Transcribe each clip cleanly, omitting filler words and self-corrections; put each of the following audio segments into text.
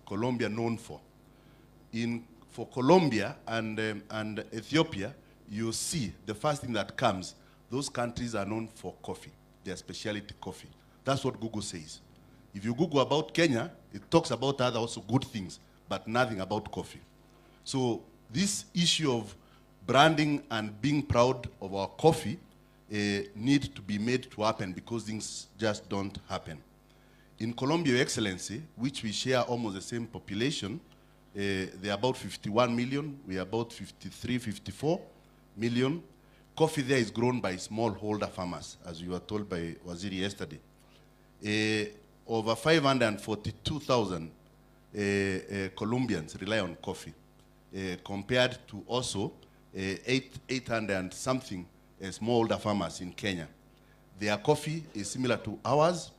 Colombia known for. For Colombia and Ethiopia, you see the first thing that comes, those countries are known for coffee, their specialty coffee. That's what Google says. If you Google about Kenya, it talks about other also good things, but nothing about coffee. So this issue of branding and being proud of our coffee need to be made to happen because things just don't happen. In Colombia, Your Excellency, which we share almost the same population, they're about 51 million, we're about 53, 54 million. Coffee there is grown by smallholder farmers, as you were told by Waziri yesterday. Over 542,000 Colombians rely on coffee, compared to also 800 and something smallholder farmers in Kenya. Their coffee is similar to ours,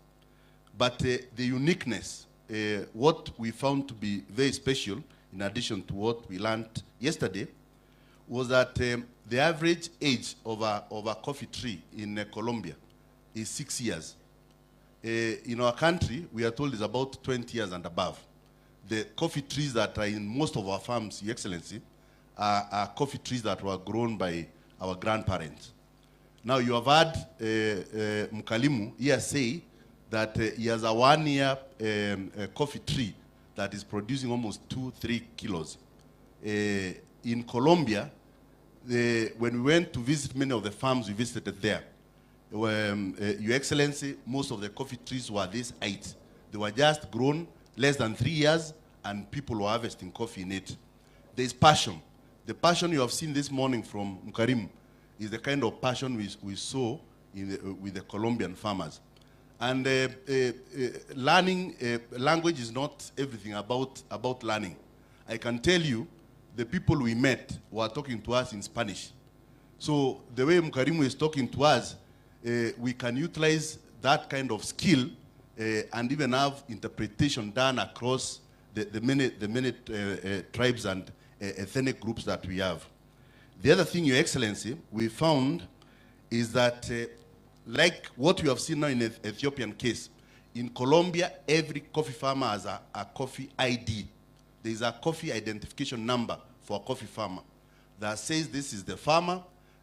but the uniqueness, what we found to be very special, in addition to what we learned yesterday, was that the average age of a coffee tree in Colombia is 6 years. In our country, we are told is about 20 years and above. The coffee trees that are in most of our farms, Your Excellency, are coffee trees that were grown by our grandparents. Now, you have heard Mkalimu here say that he has a 1 year coffee tree that is producing almost 2-3 kilos. In Colombia, when we went to visit many of the farms we visited there, Your Excellency, most of the coffee trees were this height. They were just grown less than 3 years, and people were harvesting coffee in it. There is passion. The passion you have seen this morning from Mkarim is the kind of passion we saw with the Colombian farmers. And learning, language is not everything about learning. I can tell you, the people we met were talking to us in Spanish. So the way Mkarimu is talking to us, we can utilize that kind of skill and even have interpretation done across the many tribes and ethnic groups that we have. The other thing, Your Excellency, we found is that like what we have seen now in the Ethiopian case, in Colombia, every coffee farmer has a coffee ID. There is a coffee identification number for a coffee farmer that says this is the farmer,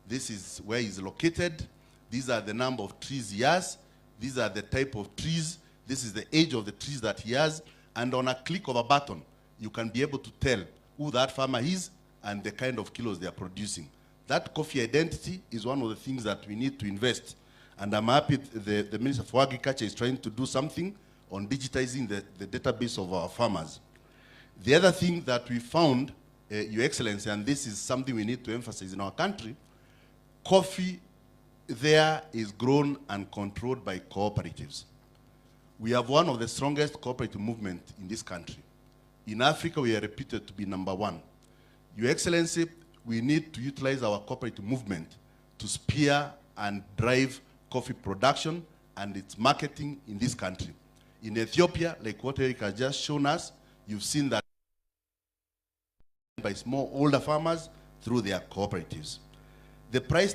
this is where he's located, these are the number of trees he has, these are the type of trees, this is the age of the trees that he has, and on a click of a button, you can be able to tell who that farmer is and the kind of kilos they are producing. That coffee identity is one of the things that we need to invest. And I'm happy the Minister for Agriculture is trying to do something on digitizing the database of our farmers. The other thing that we found, Your Excellency, and this is something we need to emphasize in our country, coffee there is grown and controlled by cooperatives. We have one of the strongest cooperative movements in this country. In Africa, we are reputed to be #1. Your Excellency, we need to utilize our cooperative movement to spear and drive coffee production and its marketing in this country. In Ethiopia, like what Eric has just shown us, you've seen that by smallholder farmers through their cooperatives. The price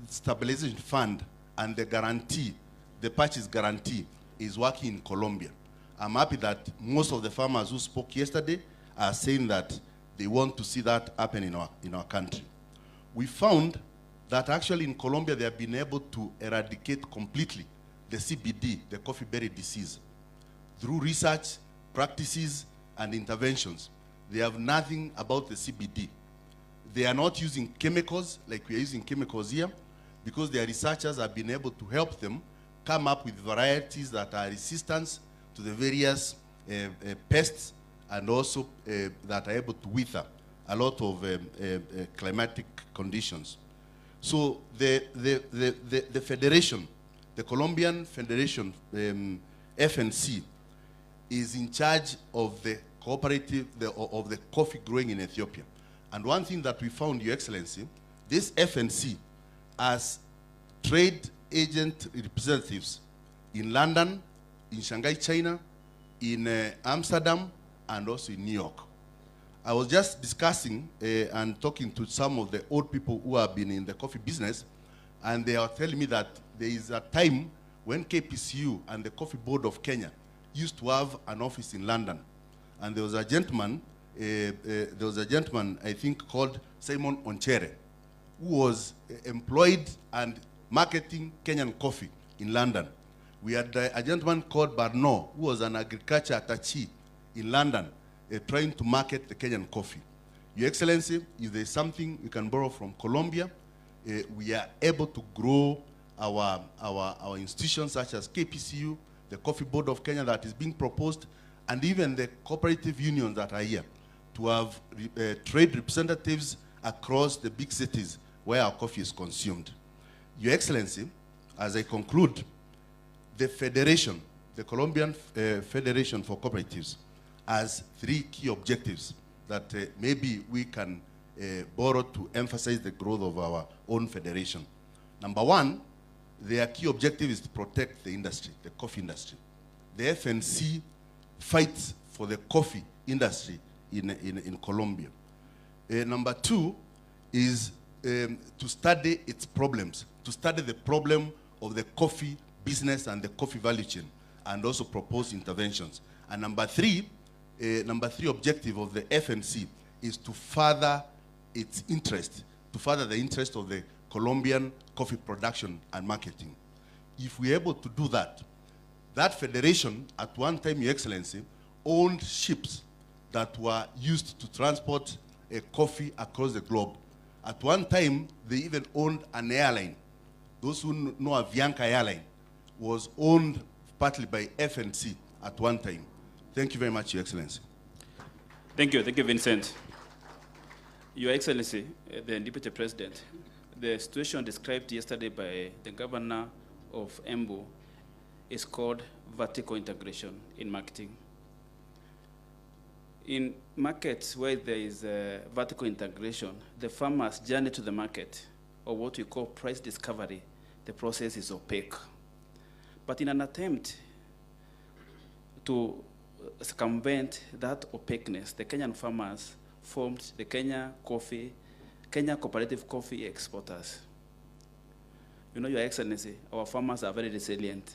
stabilization fund and the guarantee, the purchase guarantee, is working in Colombia. I'm happy that most of the farmers who spoke yesterday are saying that they want to see that happen in our country. We found that actually in Colombia they have been able to eradicate completely the CBD, the coffee berry disease, through research, practices, and interventions. They have nothing about the CBD. They are not using chemicals like we are using chemicals here, because their researchers have been able to help them come up with varieties that are resistant to the various pests, and also that are able to wither a lot of climatic conditions. So the federation, the Colombian Federation, FNC, is in charge of the cooperative, of the coffee growing in Ethiopia. And one thing that we found, Your Excellency, this FNC has trade agent representatives in London, in Shanghai, China, in Amsterdam, and also in New York. I was just discussing and talking to some of the old people who have been in the coffee business, and they are telling me that there is a time when KPCU and the Coffee Board of Kenya used to have an office in London. And there was a gentleman, I think, called Simon Onchere, who was employed and marketing Kenyan coffee in London. We had a gentleman called Barno, who was an agriculture attaché in London, trying to market the Kenyan coffee. Your Excellency, if there's something we can borrow from Colombia, we are able to grow our institutions such as KPCU, the Coffee Board of Kenya that is being proposed, and even the cooperative unions that are here, to have trade representatives across the big cities where our coffee is consumed. Your Excellency, as I conclude, the Federation, the Colombian Federation for Cooperatives, has 3 key objectives that maybe we can borrow to emphasize the growth of our own federation. Number 1, their key objective is to protect the industry, the coffee industry. The FNC fights for the coffee industry in Colombia. Number 2 is to study its problems, to study the problem of the coffee business and the coffee value chain, and also propose interventions. And number 3 objective of the FNC is to further its interest, to further the interest of the Colombian coffee production and marketing. If we're able to do that, that federation at one time, Your Excellency, owned ships that were used to transport coffee across the globe. At one time, they even owned an airline. Those who know Avianca Airline was owned partly by FNC at one time. Thank you very much, Your Excellency. Thank you, Vincent. Your Excellency, the Deputy President, the situation described yesterday by the Governor of Embu is called vertical integration in marketing. In markets where there is vertical integration, the farmer's journey to the market, or what we call price discovery, the process is opaque. But in an attempt to circumvent that opaqueness, the Kenyan farmers formed the Kenya Cooperative Coffee Exporters. You know, Your Excellency, our farmers are very resilient.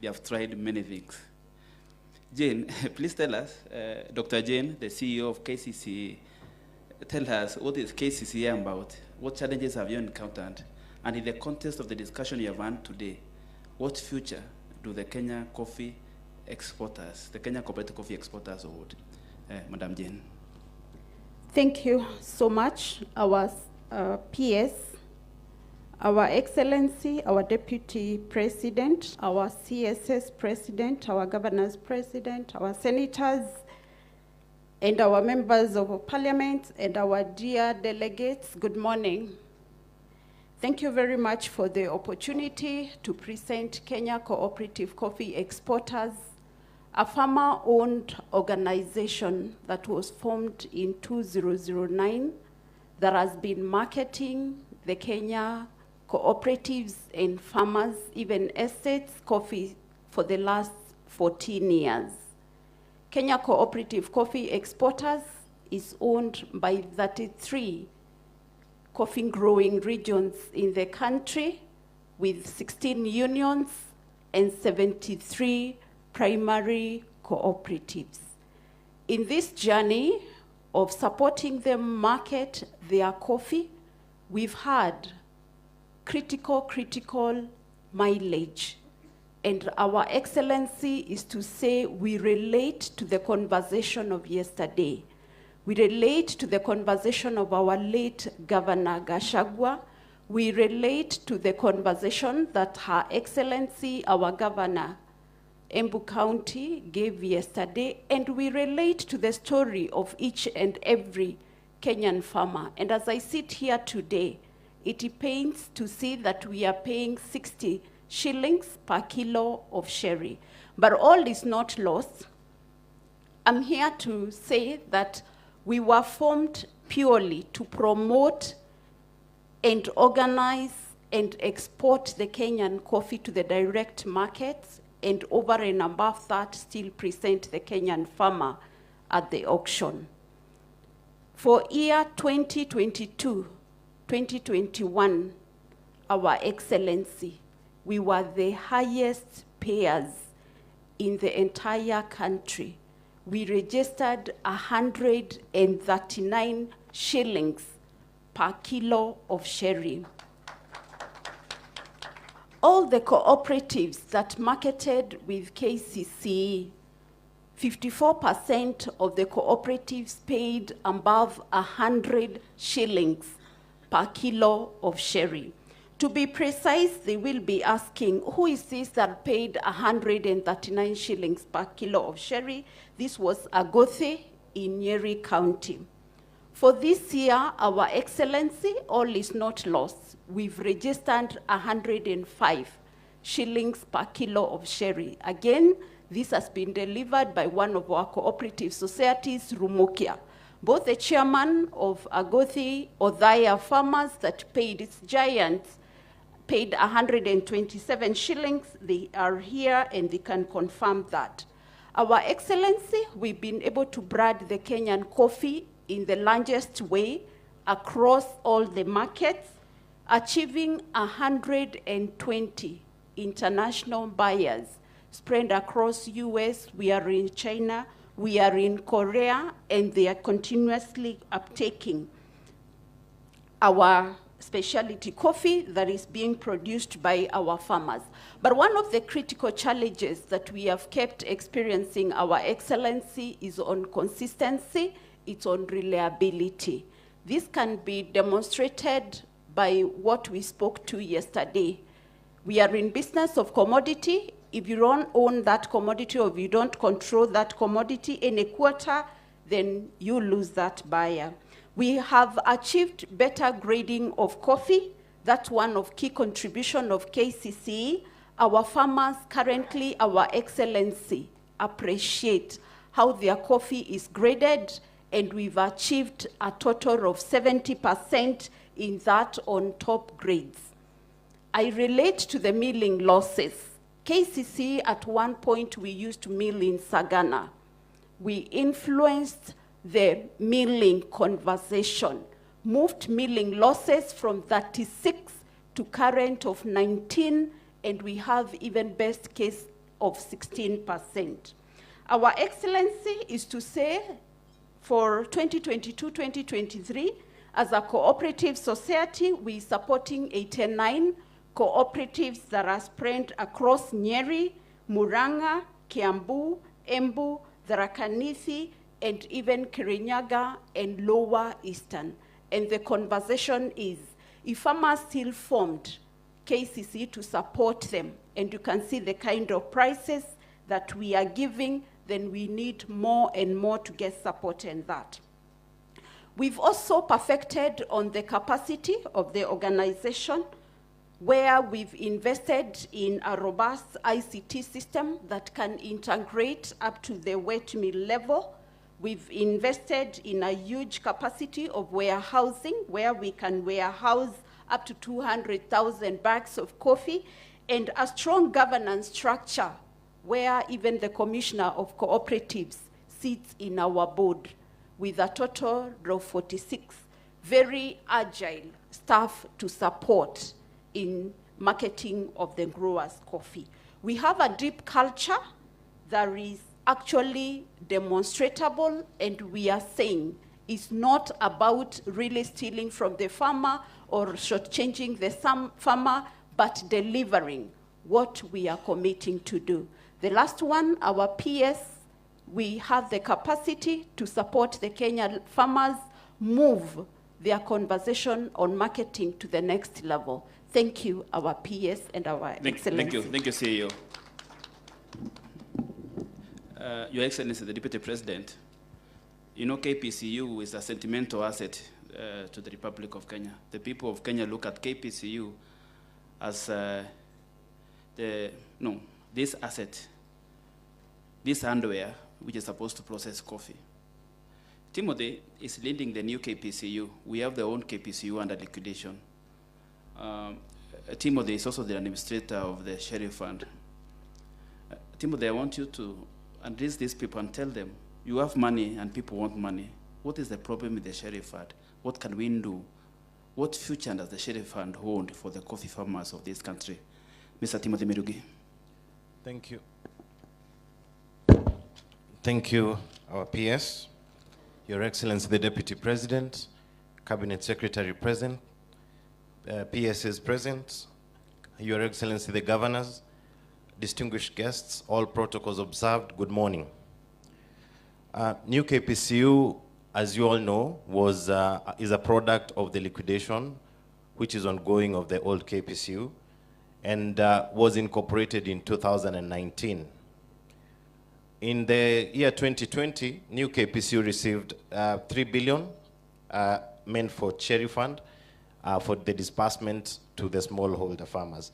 They have tried many things. Jane, please tell us, Dr. Jane, the CEO of KCCA, tell us what is KCCA about? What challenges have you encountered? And in the context of the discussion you have had today, what future do the Kenya Coffee Exporters, the Kenya Cooperative Coffee Exporters hold? Madam Jane. Thank you so much, our PS, our Excellency, our Deputy President, our CSS President, our Governor's President, our Senators, and our Members of Parliament, and our dear delegates. Good morning. Thank you very much for the opportunity to present Kenya Cooperative Coffee Exporters, a farmer-owned organization that was formed in 2009 that has been marketing the Kenya cooperatives and farmers, even estates, coffee for the last 14 years. Kenya Cooperative Coffee Exporters is owned by 33 coffee growing regions in the country with 16 unions and 73 primary cooperatives. In this journey of supporting them market their coffee, we've had critical mileage. And our excellency is to say we relate to the conversation of yesterday. We relate to the conversation of our late Governor Gachagua. We relate to the conversation that Her Excellency, our Governor, Embu County, gave yesterday. And we relate to the story of each and every Kenyan farmer. And as I sit here today, it pains to see that we are paying 60 shillings per kilo of sherry. But all is not lost. I'm here to say that we were formed purely to promote and organize and export the Kenyan coffee to the direct markets, and over and above that, still present the Kenyan farmer at the auction. For year 2022, 2021, Our Excellency, we were the highest payers in the entire country we registered 139 shillings per kilo of sherry. All the cooperatives that marketed with KCC, 54% of the cooperatives paid above 100 shillings per kilo of sherry. To be precise, they will be asking, who is this that paid 139 shillings per kilo of sherry? This was Coffe in Meru County. For this year, Our Excellency, all is not lost. We've registered 105 shillings per kilo of sherry. Again, this has been delivered by one of our cooperative societies, Rumokia. Both the chairman of Agothi Odhaya Farmers that paid, its giants, paid 127 shillings. They are here and they can confirm that. Our Excellency, we've been able to brand the Kenyan coffee in the largest way across all the markets, achieving 120 international buyers spread across US, we are in China, we are in Korea, and they are continuously uptaking our specialty coffee that is being produced by our farmers. But one of the critical challenges that we have kept experiencing, Our Excellency, is on consistency, it's on reliability. This can be demonstrated by what we spoke to yesterday. We are in business of commodity. If you don't own that commodity or if you don't control that commodity in a quarter, then you lose that buyer. We have achieved better grading of coffee. That's one of key contribution of KCC. Our farmers currently, Our Excellency, appreciate how their coffee is graded, and we've achieved a total of 70% in that on top grades. I relate to the milling losses. KCC, at one point, we used to mill in Sagana. We influenced the milling conversation, moved milling losses from 36 to current of 19, and we have even best case of 16%. Our Excellency is to say, for 2022-2023, as a cooperative society, we're supporting 89 cooperatives that are spread across Nyeri, Murang'a, Kiambu, Embu, Tharaka Nithi, and even Kirinyaga and Lower Eastern. And the conversation is, if farmers still formed KCC to support them, and you can see the kind of prices that we are giving, then we need more and more to get support in that. We've also perfected on the capacity of the organization, where we've invested in a robust ICT system that can integrate up to the wet mill level. We've invested in a huge capacity of warehousing, where we can warehouse up to 200,000 bags of coffee, and a strong governance structure, where even the Commissioner of Cooperatives sits in our board, with a total of 46 very agile staff to support in marketing of the growers' coffee. We have a deep culture that is actually demonstrable, and we are saying it's not about really stealing from the farmer or shortchanging the farmer, but delivering what we are committing to do. The last one, our PS, we have the capacity to support the Kenyan farmers move their conversation on marketing to the next level. Thank you, our PS and our Excellency. Thank you, CEO. Your Excellency, the Deputy President, you know KPCU is a sentimental asset to the Republic of Kenya. The people of Kenya look at KPCU as this asset, this handware, which is supposed to process coffee. Timothy is leading the new KPCU. We have the own KPCU under liquidation. Timothy is also the administrator of the Sheriff Fund. Timothy, I want you to address these people and tell them, you have money and people want money. What is the problem with the Sheriff Fund? What can we do? What future does the Sheriff Fund hold for the coffee farmers of this country? Mr. Timothy Merugi. Thank you. Thank you, our PS, Your Excellency the Deputy President, Cabinet Secretary present, PSs present, Your Excellency the Governors, distinguished guests, all protocols observed, good morning. New KPCU, as you all know, is a product of the liquidation, which is ongoing, of the old KPCU, and was incorporated in 2019. In the year 2020, New KPCU received 3 billion meant for Cherry Fund for the disbursement to the smallholder farmers.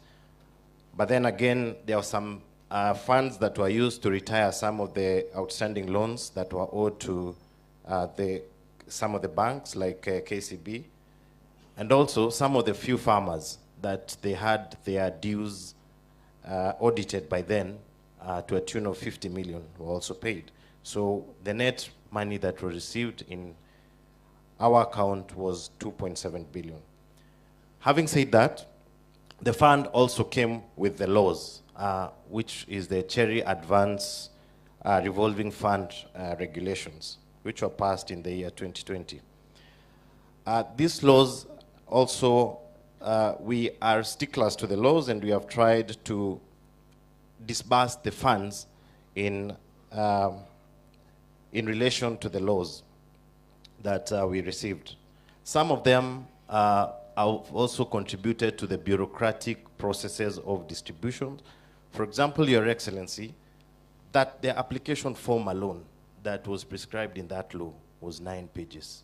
But then again, there are some funds that were used to retire some of the outstanding loans that were owed to some of the banks like KCB, and also some of the few farmers that they had their dues audited by then to a tune of 50 million were also paid. So the net money that was received in our account was 2.7 billion. Having said that, the fund also came with the laws, which is the Cherry Advance Revolving Fund regulations, which were passed in the year 2020. These laws also, we are sticklers to the laws, and we have tried to disburse the funds in relation to the laws that we received. Some of them have also contributed to the bureaucratic processes of distribution. For example, Your Excellency, that the application form alone that was prescribed in that law was 9 pages.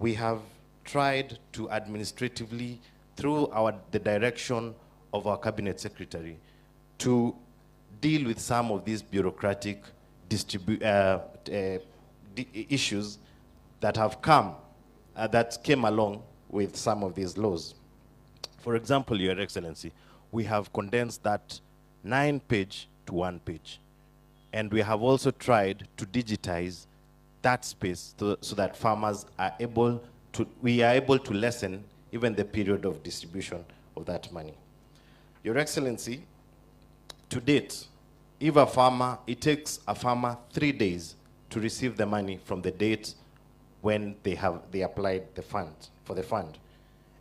We have tried to administratively, through the direction of our Cabinet Secretary, to deal with some of these bureaucratic issues that have come, that came along with some of these laws. For example, Your Excellency, we have condensed that 9-page to 1 page. And we have also tried to digitize that space so that farmers are able to, we are able to lessen even the period of distribution of that money. Your Excellency, to date, if a farmer, it takes a farmer 3 days to receive the money from the date when they applied the fund, for the fund.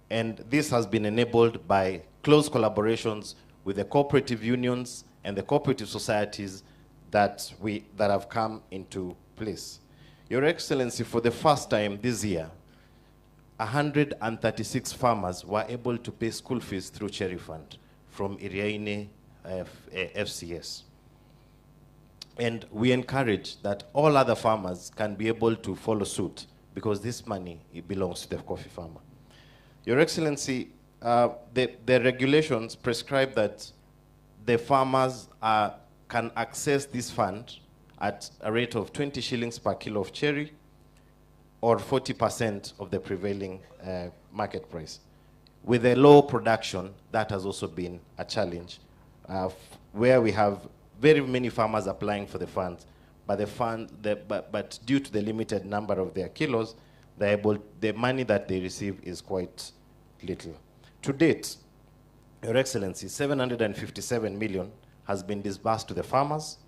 And this has been enabled by close collaborations with the cooperative unions and the cooperative societies that have come into place. Your Excellency, for the first time this year, 136 farmers were able to pay school fees through Cherry Fund from Iriaine FCS. And we encourage that all other farmers can be able to follow suit, because this money, it belongs to the coffee farmer. Your Excellency, the regulations prescribe that the farmers can access this fund at a rate of 20 shillings per kilo of cherry, or 40% of the prevailing market price. With the low production, that has also been a challenge, where we have very many farmers applying for the funds, but due to the limited number of their kilos, the money that they receive is quite little. To date, Your Excellency, 757 million has been disbursed to the farmers,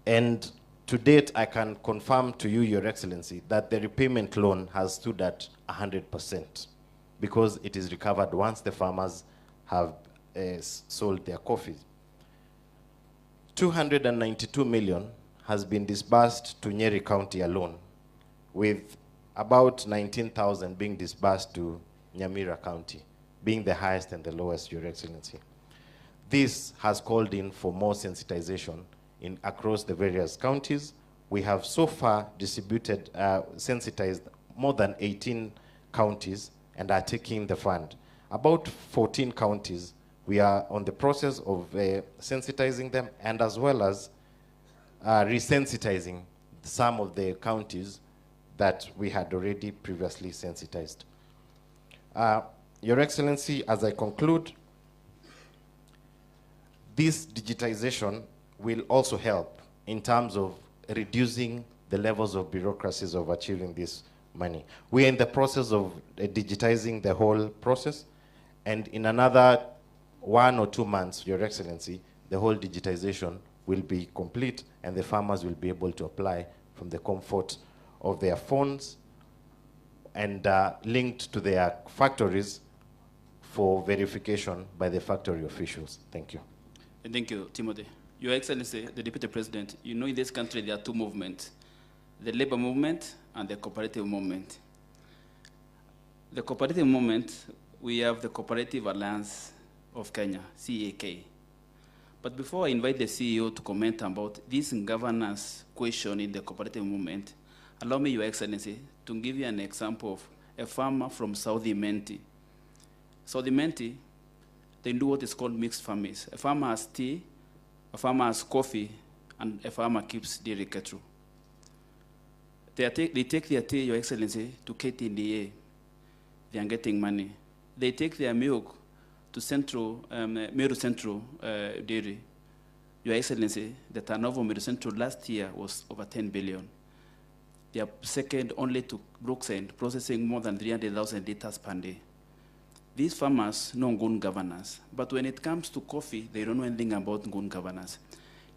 and to date, I can confirm to you, Your Excellency, that the repayment loan has stood at 100%, because it is recovered once the farmers have sold their coffee. 292 million has been disbursed to Nyeri County alone, with about 19,000 being disbursed to Nyamira County, being the highest and the lowest, Your Excellency. This has called in for more sensitization across the various counties. We have so far distributed, sensitized more than 18 counties and are taking the fund. About 14 counties, we are on the process of sensitizing them, and as well as resensitizing some of the counties that we had already previously sensitized. Your Excellency, as I conclude, this digitization will also help in terms of reducing the levels of bureaucracies of achieving this money. We are in the process of digitizing the whole process, and in another 1 or 2 months, Your Excellency, the whole digitization will be complete, and the farmers will be able to apply from the comfort of their phones and linked to their factories for verification by the factory officials. Thank you. Thank you, Timothy. Your Excellency, the Deputy President, you know in this country there are two movements, the labor movement and the cooperative movement. The cooperative movement, we have the Cooperative Alliance of Kenya, CAK. But before I invite the CEO to comment about this governance question in the cooperative movement, allow me, Your Excellency, to give you an example of a farmer from Southie Menti. Southie Menti, they do what is called mixed farming. A farmer has tea, a farmer has coffee, and a farmer keeps dairy cattle. They take their tea, Your Excellency, to KTDA. They are getting money. They take their milk to Meru Central Dairy. Your Excellency, the turnover of Meru Central last year was over 10 billion. They are second only to Brookside, processing more than 300,000 liters per day. These farmers know good governance, but when it comes to coffee, they don't know anything about good governance.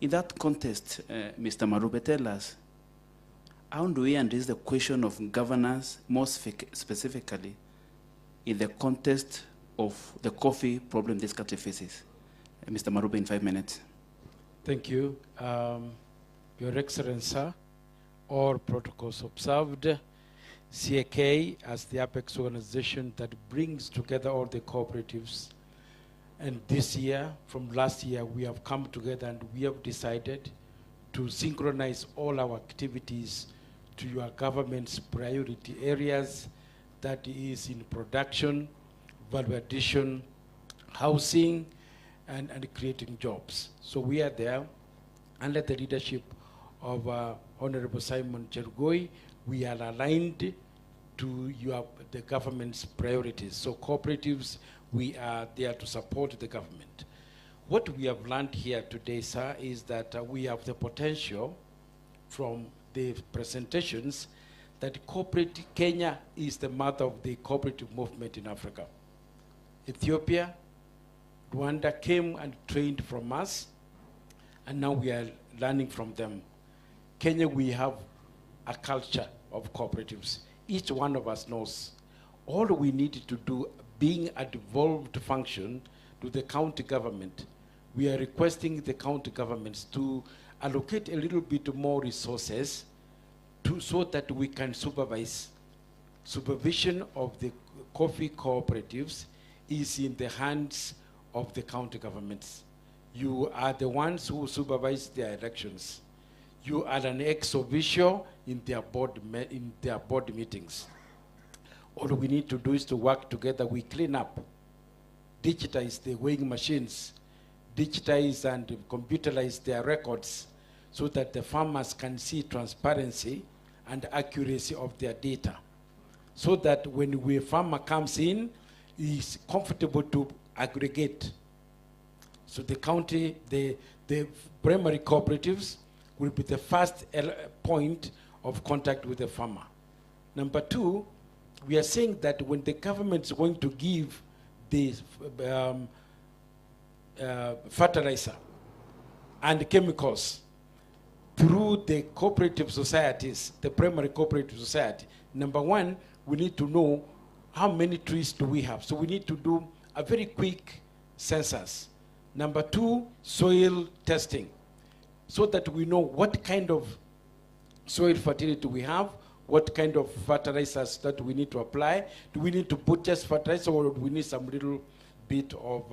In that context, Mr. Marube, tell us, how do we address the question of governance more specifically in the context of the coffee problem this country faces? Mr. Marube, in 5 minutes. Thank you. Your Excellency, all protocols observed. CAK as the apex organization that brings together all the cooperatives. And this year, from last year, we have come together and we have decided to synchronize all our activities to your government's priority areas, that is in production, value addition, housing, and creating jobs. So we are there, under the leadership of Honorable Simon Cherugoi, we are aligned to the government's priorities. So cooperatives, we are there to support the government. What we have learned here today, sir, is that we have the potential from the presentations that Kenya is the mother of the cooperative movement in Africa. Ethiopia, Rwanda came and trained from us, and now we are learning from them. Kenya, we have a culture of cooperatives. Each one of us knows all we need to do, being a devolved function to the county government. We are requesting the county governments to allocate a little bit more resources so that we can supervise. Supervision of the coffee cooperatives is in the hands of the county governments. You are the ones who supervise their elections. You are an ex officio in their board meetings. All we need to do is to work together. We clean up, digitize the weighing machines, digitize and computerize their records so that the farmers can see transparency and accuracy of their data. So that when a farmer comes in, he's comfortable to aggregate. So the county, the primary cooperatives will be the first point of contact with the farmer. Number two, we are saying that when the government is going to give the fertilizer and chemicals through the cooperative societies, the primary cooperative society, number one, we need to know how many trees do we have. So we need to do a very quick census. Number two, soil testing, so that we know what kind of soil fertility we have, what kind of fertilizers that we need to apply. Do we need to put just fertilizer, or do we need some little bit of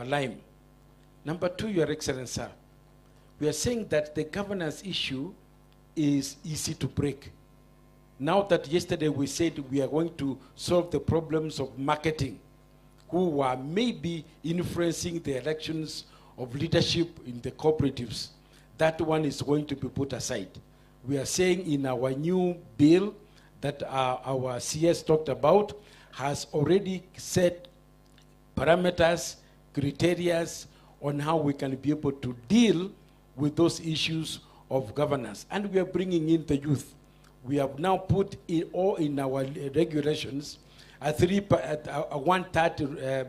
lime? Number two, Your Excellency, we are saying that the governance issue is easy to break. Now that yesterday we said we are going to solve the problems of marketing, who are maybe influencing the elections of leadership in the cooperatives, that one is going to be put aside. We are saying in our new bill that our CS talked about has already set parameters, criteria on how we can be able to deal with those issues of governance. And we are bringing in the youth. We have now put in our regulations a 1/3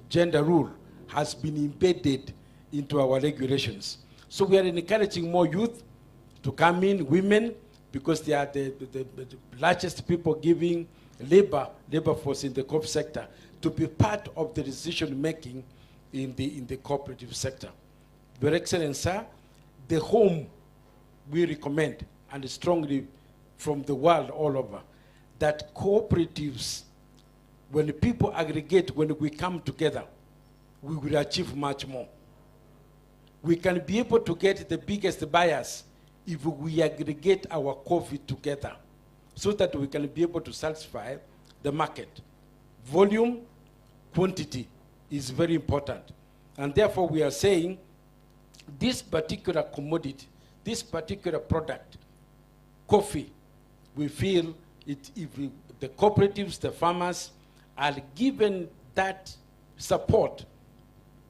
gender rule has been embedded into our regulations. So we are encouraging more youth to come in, women, because they are the largest people giving labor force in the cooperative sector, to be part of the decision making in the cooperative sector. Your Excellency, sir, the home we recommend, and strongly from the world all over, that cooperatives, when people aggregate, when we come together, we will achieve much more. We can be able to get the biggest buyers if we aggregate our coffee together, so that we can be able to satisfy the market. Volume, quantity is very important. And therefore we are saying this particular commodity, this particular product, coffee, we feel it, if the cooperatives, the farmers are given that support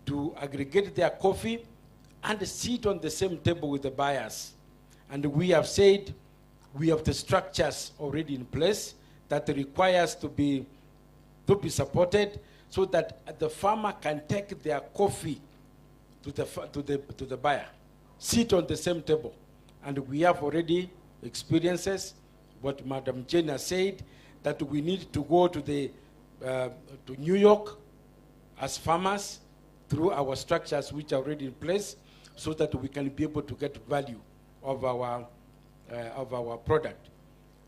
to aggregate their coffee and sit on the same table with the buyers. And we have said we have the structures already in place that requires to be supported, so that the farmer can take their coffee to the buyer, sit on the same table. And we have already experiences, what Madam Jane has said, that we need to go to New York as farmers through our structures which are already in place, so that we can be able to get value of our product.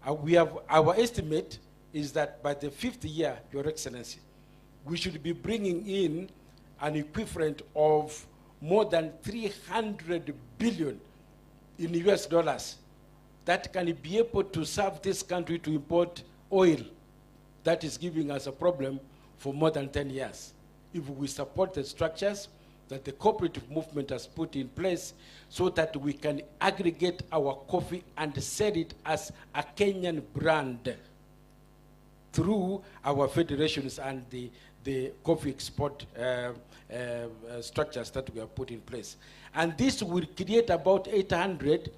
Our estimate is that by the 5th year, Your Excellency, we should be bringing in an equivalent of more than 300 billion in US dollars that can be able to serve this country to import oil that is giving us a problem for more than 10 years. If we support the structures that the cooperative movement has put in place, so that we can aggregate our coffee and sell it as a Kenyan brand through our federations and the coffee export structures that we have put in place. And this will create about 800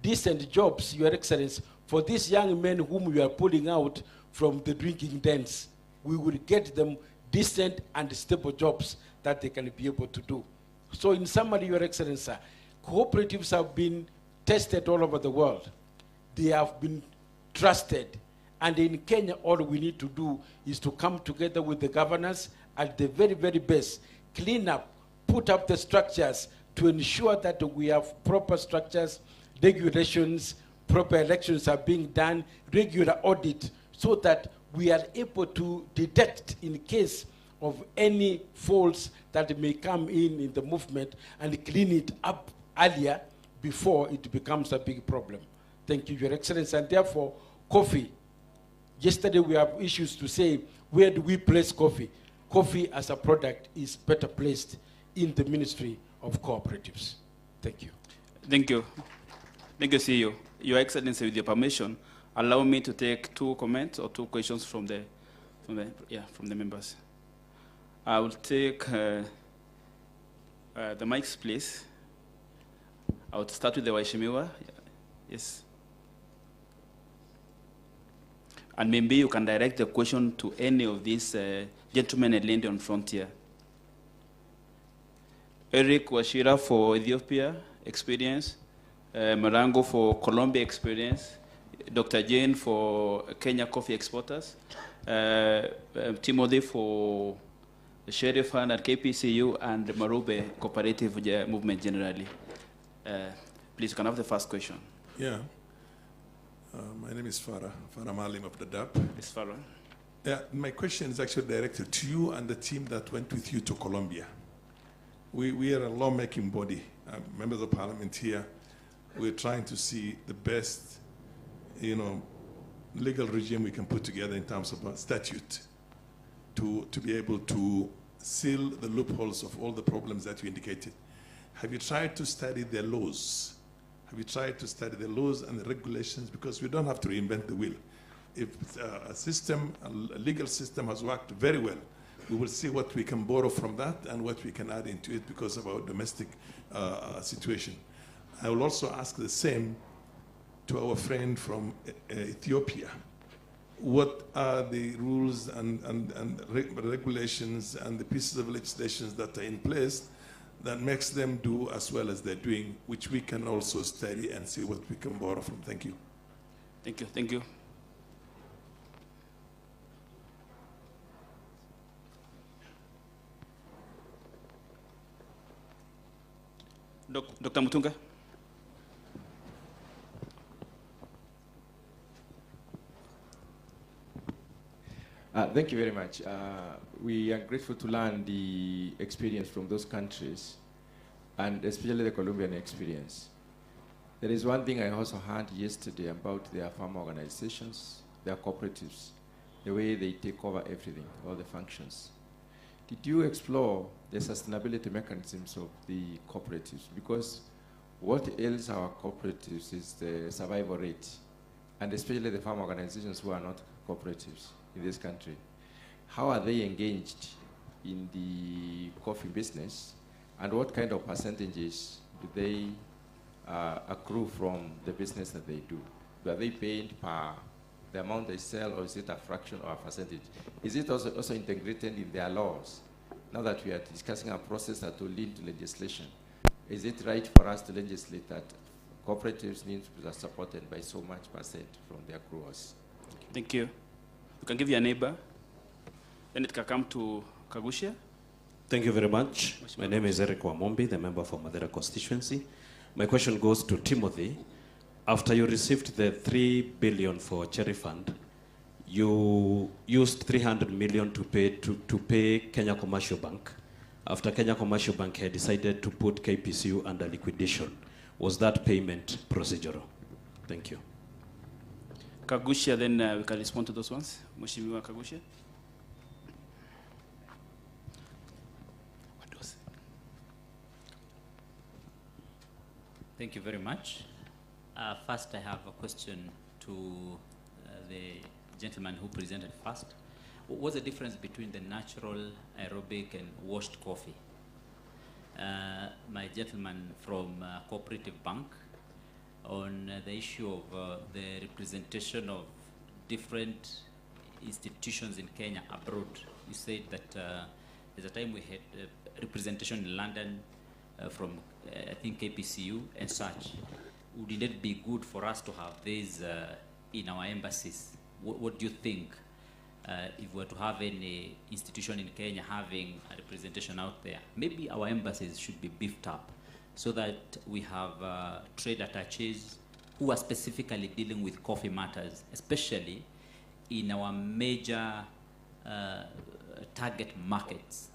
decent jobs, Your Excellency, for these young men whom we are pulling out from the drinking dens. We will get them decent and stable jobs that they can be able to do. So in summary, Your Excellency, cooperatives have been tested all over the world. They have been trusted. And in Kenya, all we need to do is to come together with the governors at the very, very best, clean up, put up the structures to ensure that we have proper structures, regulations, proper elections are being done, regular audit, so that we are able to detect in case of any faults that may come in the movement, and clean it up earlier before it becomes a big problem. Thank you, Your Excellency. And therefore, coffee. Yesterday we have issues to say, where do we place coffee? Coffee as a product is better placed in the Ministry of Cooperatives. Thank you. Thank you. Thank you, CEO. Your Excellency, with your permission, allow me to take 2 comments or 2 questions from the members. I will take the mics, please. I would start with the Waishimiwa. Yes. And maybe you can direct the question to any of these gentlemen and lady on frontier. Eric Washira for Ethiopia experience, Marango for Colombia experience, Dr. Jane for Kenya coffee exporters, Timothy for the Sheriff Fund at KPCU, and the Marube cooperative movement generally. Please, you can have the first question. Yeah. My name is Farah Malim of the DAP. Ms. Farah. Yeah, my question is actually directed to you and the team that went with you to Colombia. We are a lawmaking body, members of parliament here. We're trying to see the best, legal regime we can put together in terms of a statute to be able to seal the loopholes of all the problems that you indicated. Have you tried to study the laws? Have you tried to study the laws and the regulations? Because we don't have to reinvent the wheel. If a legal system has worked very well, we will see what we can borrow from that and what we can add into it because of our domestic situation. I will also ask the same to our friend from Ethiopia. What are the rules and regulations and the pieces of legislation that are in place that makes them do as well as they're doing, which we can also study and see what we can borrow from. Thank you. Thank you. Thank you. Dr. Mutunga. Thank you very much. We are grateful to learn the experience from those countries, and especially the Colombian experience. There is one thing I also heard yesterday about their farm organizations, their cooperatives, the way they take over everything, all the functions. Did you explore the sustainability mechanisms of the cooperatives? Because what ails our cooperatives is the survival rate, and especially the farm organizations who are not cooperatives in this country. How are they engaged in the coffee business, and what kind of percentages do they accrue from the business that they do? Are they paid per the amount they sell, or is it a fraction or a percentage? Is it also integrated in their laws? Now that we are discussing a process that will lead to legislation, is it right for us to legislate that cooperatives need to be supported by so much percent from their growers? Thank you. You can give your neighbor. Then it can come to Kagushia. Thank you very much. My name is Eric Wamombi, the member for Madeira constituency. My question goes to Timothy. After you received the 3 billion for Cherry Fund, you used 300 million to pay Kenya Commercial Bank. After Kenya Commercial Bank had decided to put KPCU under liquidation, was that payment procedural? Thank you. Kagushia, then we can respond to those ones. Mheshimiwa Kagushia. Thank you very much. First, I have a question to the gentleman who presented first. What's the difference between the natural, aerobic, and washed coffee? My gentleman from Cooperative Bank, on the issue of the representation of different institutions in Kenya abroad. You said that there's a time we had representation in London from, I think, KPCU and such. Would it be good for us to have these in our embassies? What do you think if we were to have any institution in Kenya having a representation out there? Maybe our embassies should be beefed up so that we have trade attaches who are specifically dealing with coffee matters, especially in our major target markets.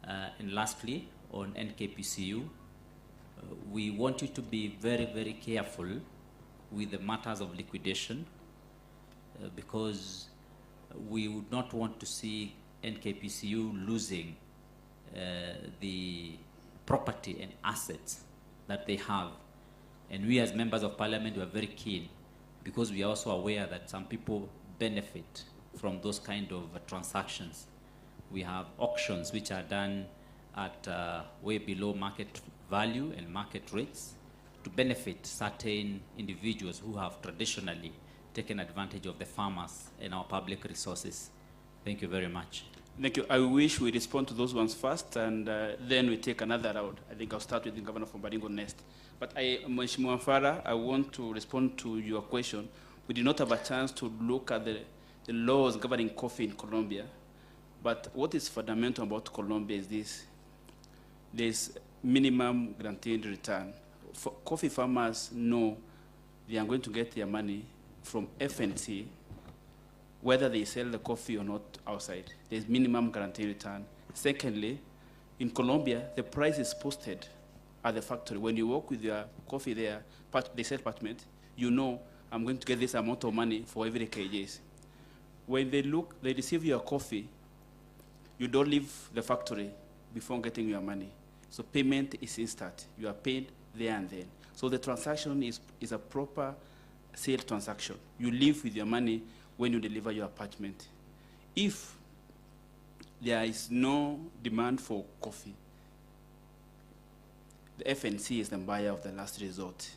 And lastly, on NKPCU, we want you to be very, very careful with the matters of liquidation because we would not want to see NKPCU losing the property and assets that they have. And we as members of parliament were very keen because we are also aware that some people benefit from those kind of transactions. We have auctions which are done at way below market value and market rates to benefit certain individuals who have traditionally taken advantage of the farmers and our public resources. Thank you very much. Thank you. I wish we respond to those ones first, and then we take another round. I think I'll start with the governor from Baringo next. But Mheshimiwa Farah, I want to respond to your question. We did not have a chance to look at the laws governing coffee in Colombia. But what is fundamental about Colombia is this. There's minimum guaranteed return. Coffee farmers know they are going to get their money from FNC, whether they sell the coffee or not outside. There's minimum guaranteed return. Secondly, in Colombia, the price is posted at the factory. When you work with your coffee there, they sell parchment, you know, I'm going to get this amount of money for every kgs. When they receive your coffee, you don't leave the factory before getting your money. So payment is instant. You are paid there and then. So the transaction is a proper sale transaction. You leave with your money when you deliver your apartment. If there is no demand for coffee, the FNC is the buyer of the last resort.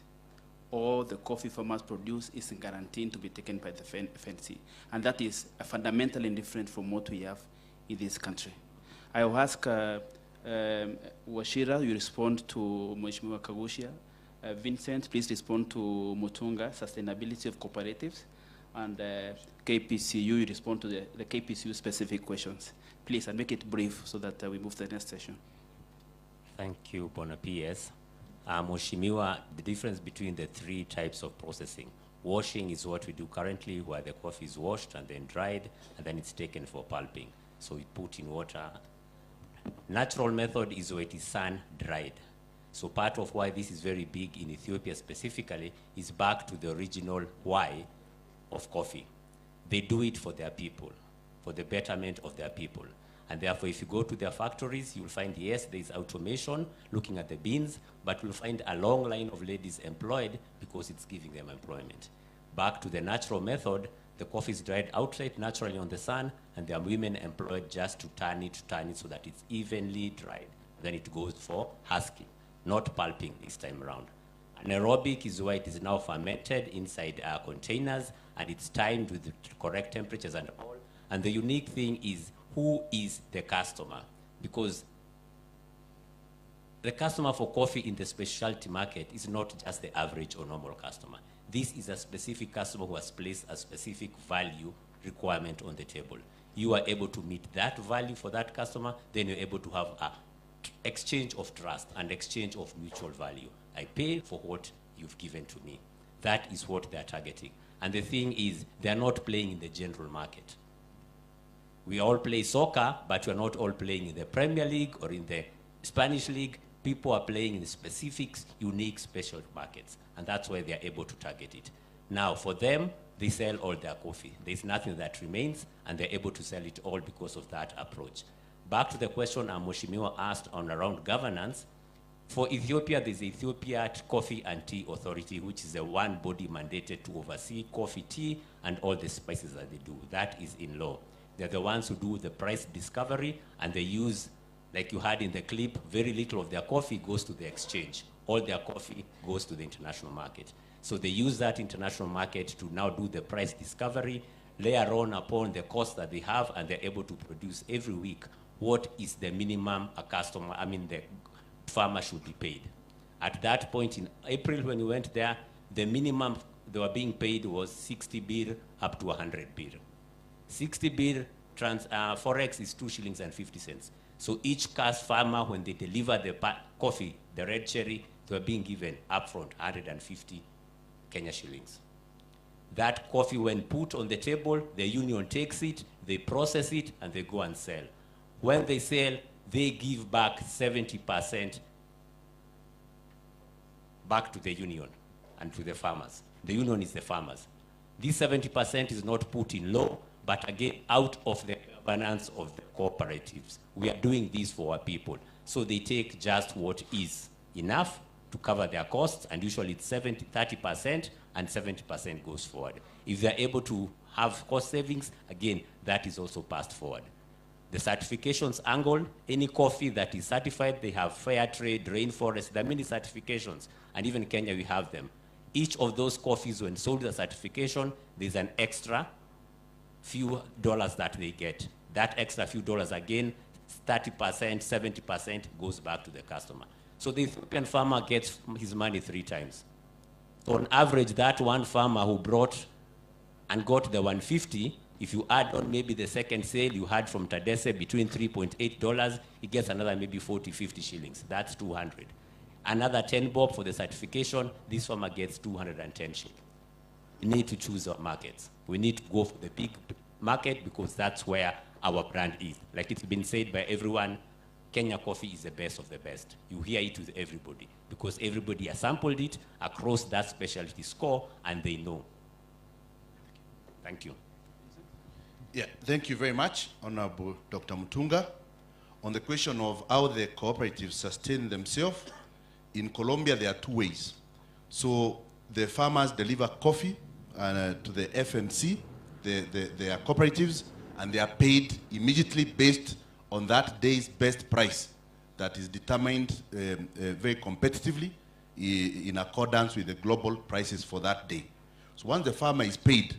All the coffee farmers produce is guaranteed to be taken by the FNC. And that is fundamentally different from what we have in this country. I will ask Washira, you respond to Mheshimiwa Kagushia. Vincent, please respond to Mutunga, sustainability of cooperatives. And KPCU, you respond to the KPCU specific questions. Please, and make it brief so that we move to the next session. Thank you, Bona PS. Mheshimiwa, the difference between the three types of processing. Washing is what we do currently, where the coffee is washed and then dried, and then it's taken for pulping. So we put in water. Natural method is where it is sun-dried. So part of why this is very big in Ethiopia specifically is back to the original why of coffee. They do it for their people, for the betterment of their people. And therefore, if you go to their factories, you'll find, yes, there's automation looking at the beans, but you'll find a long line of ladies employed because it's giving them employment. Back to the natural method, the coffee is dried outright naturally on the sun, and there are women employed just to turn it so that it's evenly dried. Then it goes for husking, not pulping this time around. Anaerobic is why it is now fermented inside containers, and it's timed with the correct temperatures and all. And the unique thing is, who is the customer? Because the customer for coffee in the specialty market is not just the average or normal customer. This is a specific customer who has placed a specific value requirement on the table. You are able to meet that value for that customer, then you're able to have an exchange of trust and exchange of mutual value. I pay for what you've given to me. That is what they're targeting. And the thing is, they're not playing in the general market. We all play soccer, but we're not all playing in the Premier League or in the Spanish League. People are playing in specific, unique, special markets, and that's why they're able to target it. Now, for them, they sell all their coffee. There's nothing that remains, and they're able to sell it all because of that approach. Back to the question Mheshimiwa asked on around governance. For Ethiopia, there's the Ethiopia Coffee and Tea Authority, which is the one body mandated to oversee coffee, tea, and all the spices that they do. That is in law. They're the ones who do the price discovery, and they use, like you had in the clip, very little of their coffee goes to the exchange. All their coffee goes to the international market. So they use that international market to now do the price discovery, layer on upon the cost that they have, and they're able to produce every week what is the minimum the farmer should be paid. At that point in April when we went there, the minimum they were being paid was 60 birr up to 100 birr. 60 birr forex is 2 shillings and 50 cents. So each cash farmer, when they deliver the coffee, the red cherry, they were being given upfront 150 Kenya shillings. That coffee, when put on the table, the union takes it, they process it, and they go and sell. When they sell, they give back 70% back to the union and to the farmers. The union is the farmers. This 70% is not put in law, but again, out of the governance of the cooperatives. We are doing this for our people. So they take just what is enough to cover their costs, and usually it's 30%, and 70% goes forward. If they're able to have cost savings, again, that is also passed forward. The certifications angle, any coffee that is certified, they have fair trade, rainforest, there are many certifications, and even Kenya, we have them. Each of those coffees, when sold the certification, there's an extra few dollars that they get. That extra few dollars, again, 30%, 70% goes back to the customer. So the Ethiopian farmer gets his money 3 times. So on average, that one farmer who brought and got the 150, if you add on maybe the second sale you had from Tadesse between $3.8, he gets another maybe 40, 50 shillings. That's 200. Another 10 bob for the certification, this farmer gets 210 shillings. We need to choose our markets. We need to go for the big market because that's where our brand is. Like it's been said by everyone, Kenya coffee is the best of the best. You hear it with everybody because everybody has sampled it across that specialty score and they know. Thank you. Yeah, thank you very much, Honorable Dr. Mutunga. On the question of how the cooperatives sustain themselves, in Colombia there are 2 ways. So the farmers deliver coffee to the FNC, their cooperatives, and they are paid immediately based on that day's best price that is determined very competitively in accordance with the global prices for that day. So once the farmer is paid,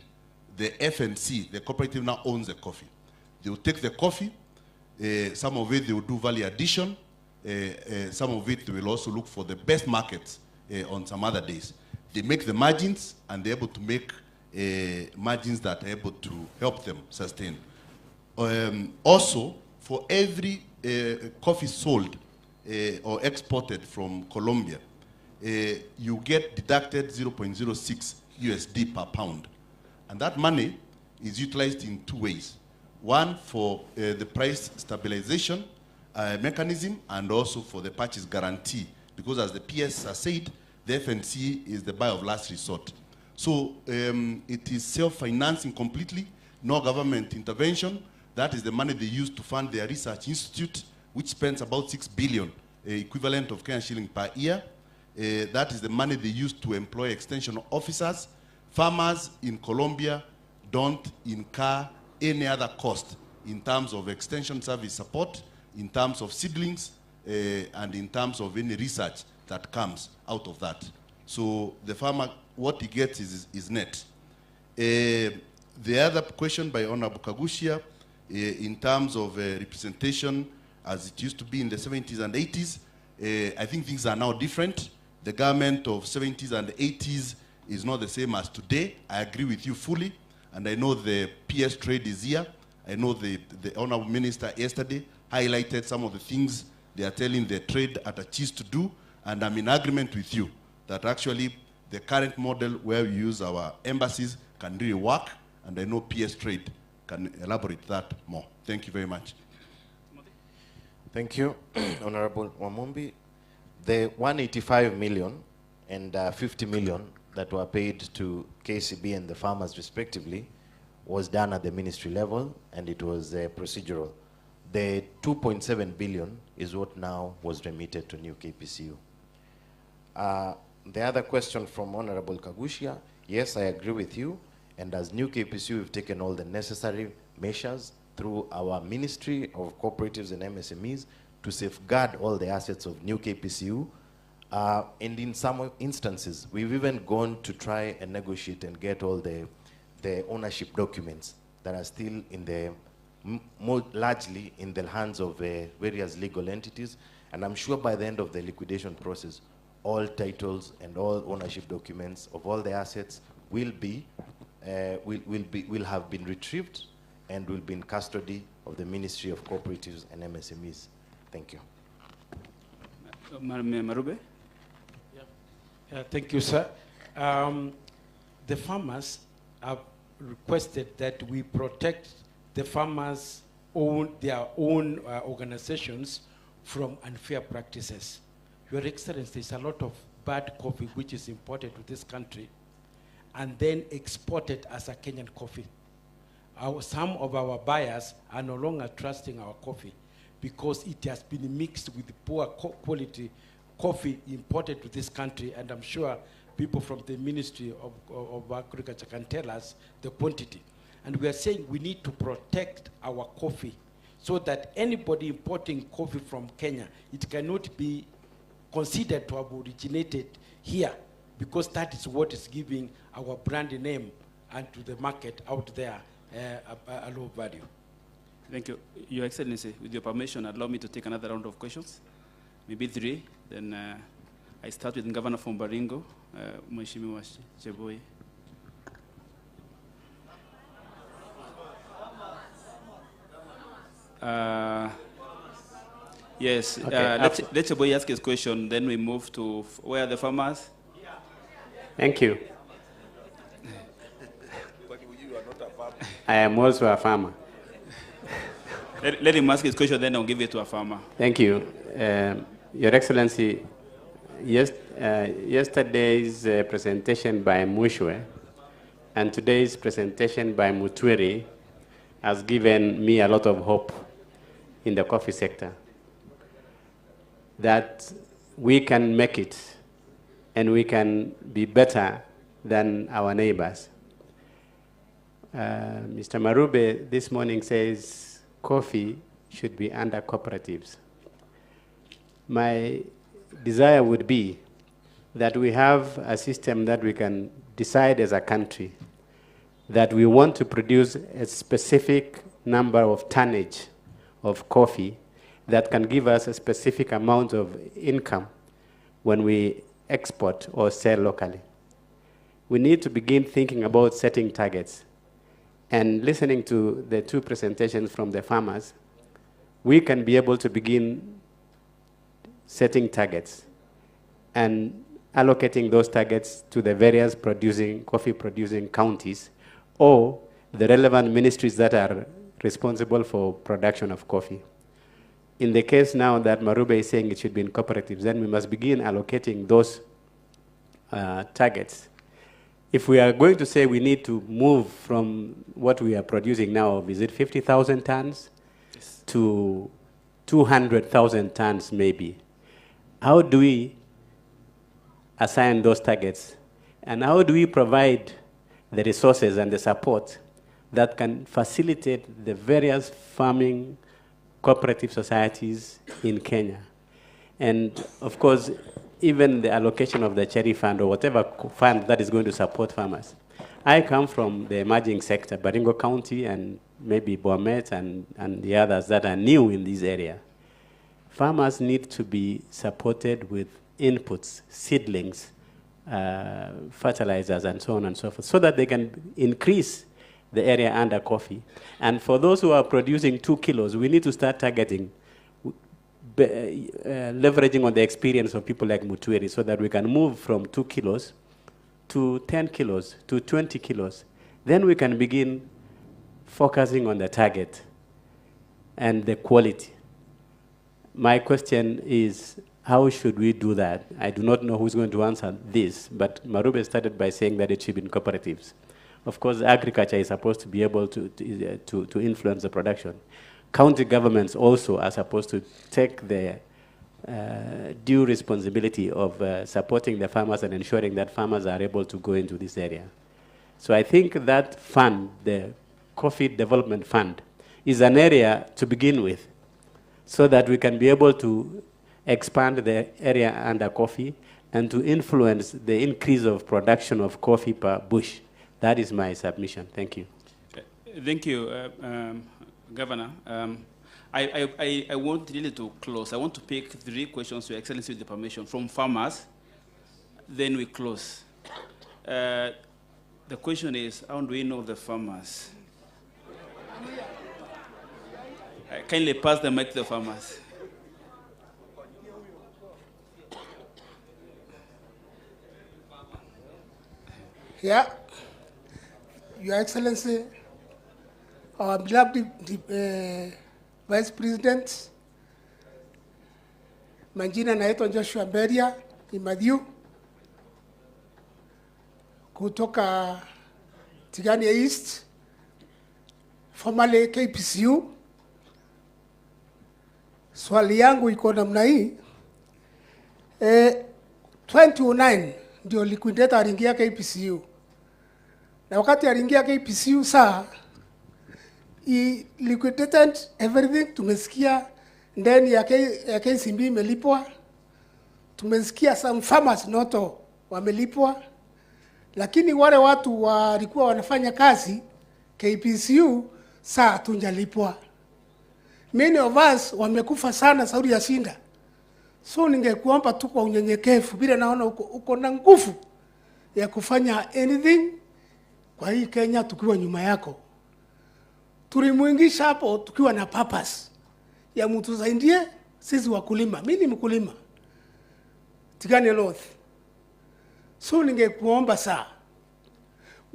the FNC, the cooperative, now owns the coffee. They will take the coffee, some of it they will do value addition, some of it will also look for the best markets on some other days. They make the margins, and they're able to make margins that are able to help them sustain. Also, for every coffee sold or exported from Colombia, you get deducted 0.06 USD per pound. And that money is utilized in two ways. One, for the price stabilization mechanism, and also for the purchase guarantee. Because as the PS has said, the FNC is the buy of last resort. So it is self-financing completely, no government intervention. That is the money they use to fund their research institute, which spends about 6 billion, equivalent of Kenyan shilling per year. That is the money they use to employ extension officers. Farmers in Colombia don't incur any other cost in terms of extension service support, in terms of seedlings, and in terms of any research that comes out of that. So the farmer, what he gets is net. The other question by Honorable Kagushia, in terms of representation as it used to be in the 70s and 80s, I think things are now different. The government of 70s and 80s is not the same as today. I agree with you fully, and I know the PS trade is here. I know the Honorable Minister yesterday highlighted some of the things they are telling the trade at Achis to do, and I'm in agreement with you that actually the current model where we use our embassies can really work, and I know PS trade can elaborate that more. Thank you very much. Thank you, Honorable Wamumbi. The 185 million and 50 million that were paid to KCB and the farmers respectively was done at the ministry level, and it was procedural. The 2.7 billion is what now was remitted to new KPCU. The other question from Honorable Kagushia, yes, I agree with you, and as new KPCU, we've taken all the necessary measures through our Ministry of Cooperatives and MSMEs to safeguard all the assets of new KPCU. And in some instances, we've even gone to try and negotiate and get all the ownership documents that are still in the, more largely in the hands of various legal entities. And I'm sure by the end of the liquidation process, all titles and all ownership documents of all the assets will have been retrieved and will be in custody of the Ministry of Cooperatives and MSMEs. Thank you. Marube? Thank you, sir. The farmers have requested that we protect the farmers' their own organizations from unfair practices. Your Excellency, there's a lot of bad coffee which is imported to this country and then exported as a Kenyan coffee. Some of our buyers are no longer trusting our coffee because it has been mixed with poor quality coffee imported to this country, and I'm sure people from the Ministry of Agriculture can tell us the quantity. And we are saying we need to protect our coffee so that anybody importing coffee from Kenya, it cannot be considered to have originated here, because that is what is giving our brand name and to the market out there a low value. Thank you. Your Excellency, with your permission, allow me to take another round of questions. Maybe 3. Then I start with Governor from Baringo, Mheshimiwa Cheboi. Yes, Okay, let Cheboi ask his question, then we move to where are the farmers? Thank you. I am also a farmer. Let him ask his question, then I'll give it to a farmer. Thank you. Your Excellency, yesterday's presentation by Mushwe and today's presentation by Mutwiri has given me a lot of hope in the coffee sector, that we can make it and we can be better than our neighbors. Mr. Marube this morning says coffee should be under cooperatives. My desire would be that we have a system that we can decide as a country that we want to produce a specific number of tonnage of coffee, that can give us a specific amount of income when we export or sell locally. We need to begin thinking about setting targets. And listening to the two presentations from the farmers, we can be able to begin setting targets and allocating those targets to the various coffee-producing counties or the relevant ministries that are responsible for production of coffee. In the case now that Marube is saying it should be in cooperatives, then we must begin allocating those targets. If we are going to say we need to move from what we are producing now, is it 50,000 tons to 200,000 tons maybe, how do we assign those targets? And how do we provide the resources and the support that can facilitate the various farming cooperative societies in Kenya? And of course, even the allocation of the cherry fund or whatever fund that is going to support farmers. I come from the emerging sector, Baringo County and maybe Bomet and the others that are new in this area. Farmers need to be supported with inputs, seedlings, fertilizers, and so on and so forth, so that they can increase the area under coffee. And for those who are producing 2 kilos, we need to start targeting, leveraging on the experience of people like Mutwiri, so that we can move from 2 kilos to 10 kilos to 20 kilos. Then we can begin focusing on the target and the quality. My question is, how should we do that? I do not know who's going to answer this, but Marube started by saying that it should be in cooperatives. Of course, agriculture is supposed to be able to influence the production. County governments also are supposed to take their due responsibility of supporting the farmers and ensuring that farmers are able to go into this area. So I think that fund, the Coffee Development Fund, is an area to begin with, so that we can be able to expand the area under coffee and to influence the increase of production of coffee per bush. That is my submission. Thank you. Thank you, Governor. I want really to close. I want to pick 3 questions, Your Excellency, with the permission, from farmers. Then we close. The question is, how do we know the farmers? Kindly pass the mic to the farmers. Yeah, Your Excellency, our beloved Vice President, majina naitwa Joshua Beria Imadhiu kutoka Tigania East, formerly KPCU. Swali yangu iko namna hii. 2009 ndio liquidator aliingia KPCU. Na wakati aliingia KPCU he liquidated everything. Tumesikia ndani ya KCB imelipwa. Tumesikia some farmers noto wamelipwa. Lakini wale watu walikuwa wanafanya kazi KPCU tunjalipwa. Many of us wamekufa sana sauri ya shinda. So ningekuomba tu kwa unyenyekevu, bila naona uko na nguvu ya kufanya anything kwa hii Kenya tukiwa nyuma yako. Tulimuingisha hapo tukiwa na purpose ya mtu zaindie sisi wakulima. Mimi ni mkulima. Tigania North. So ningekuomba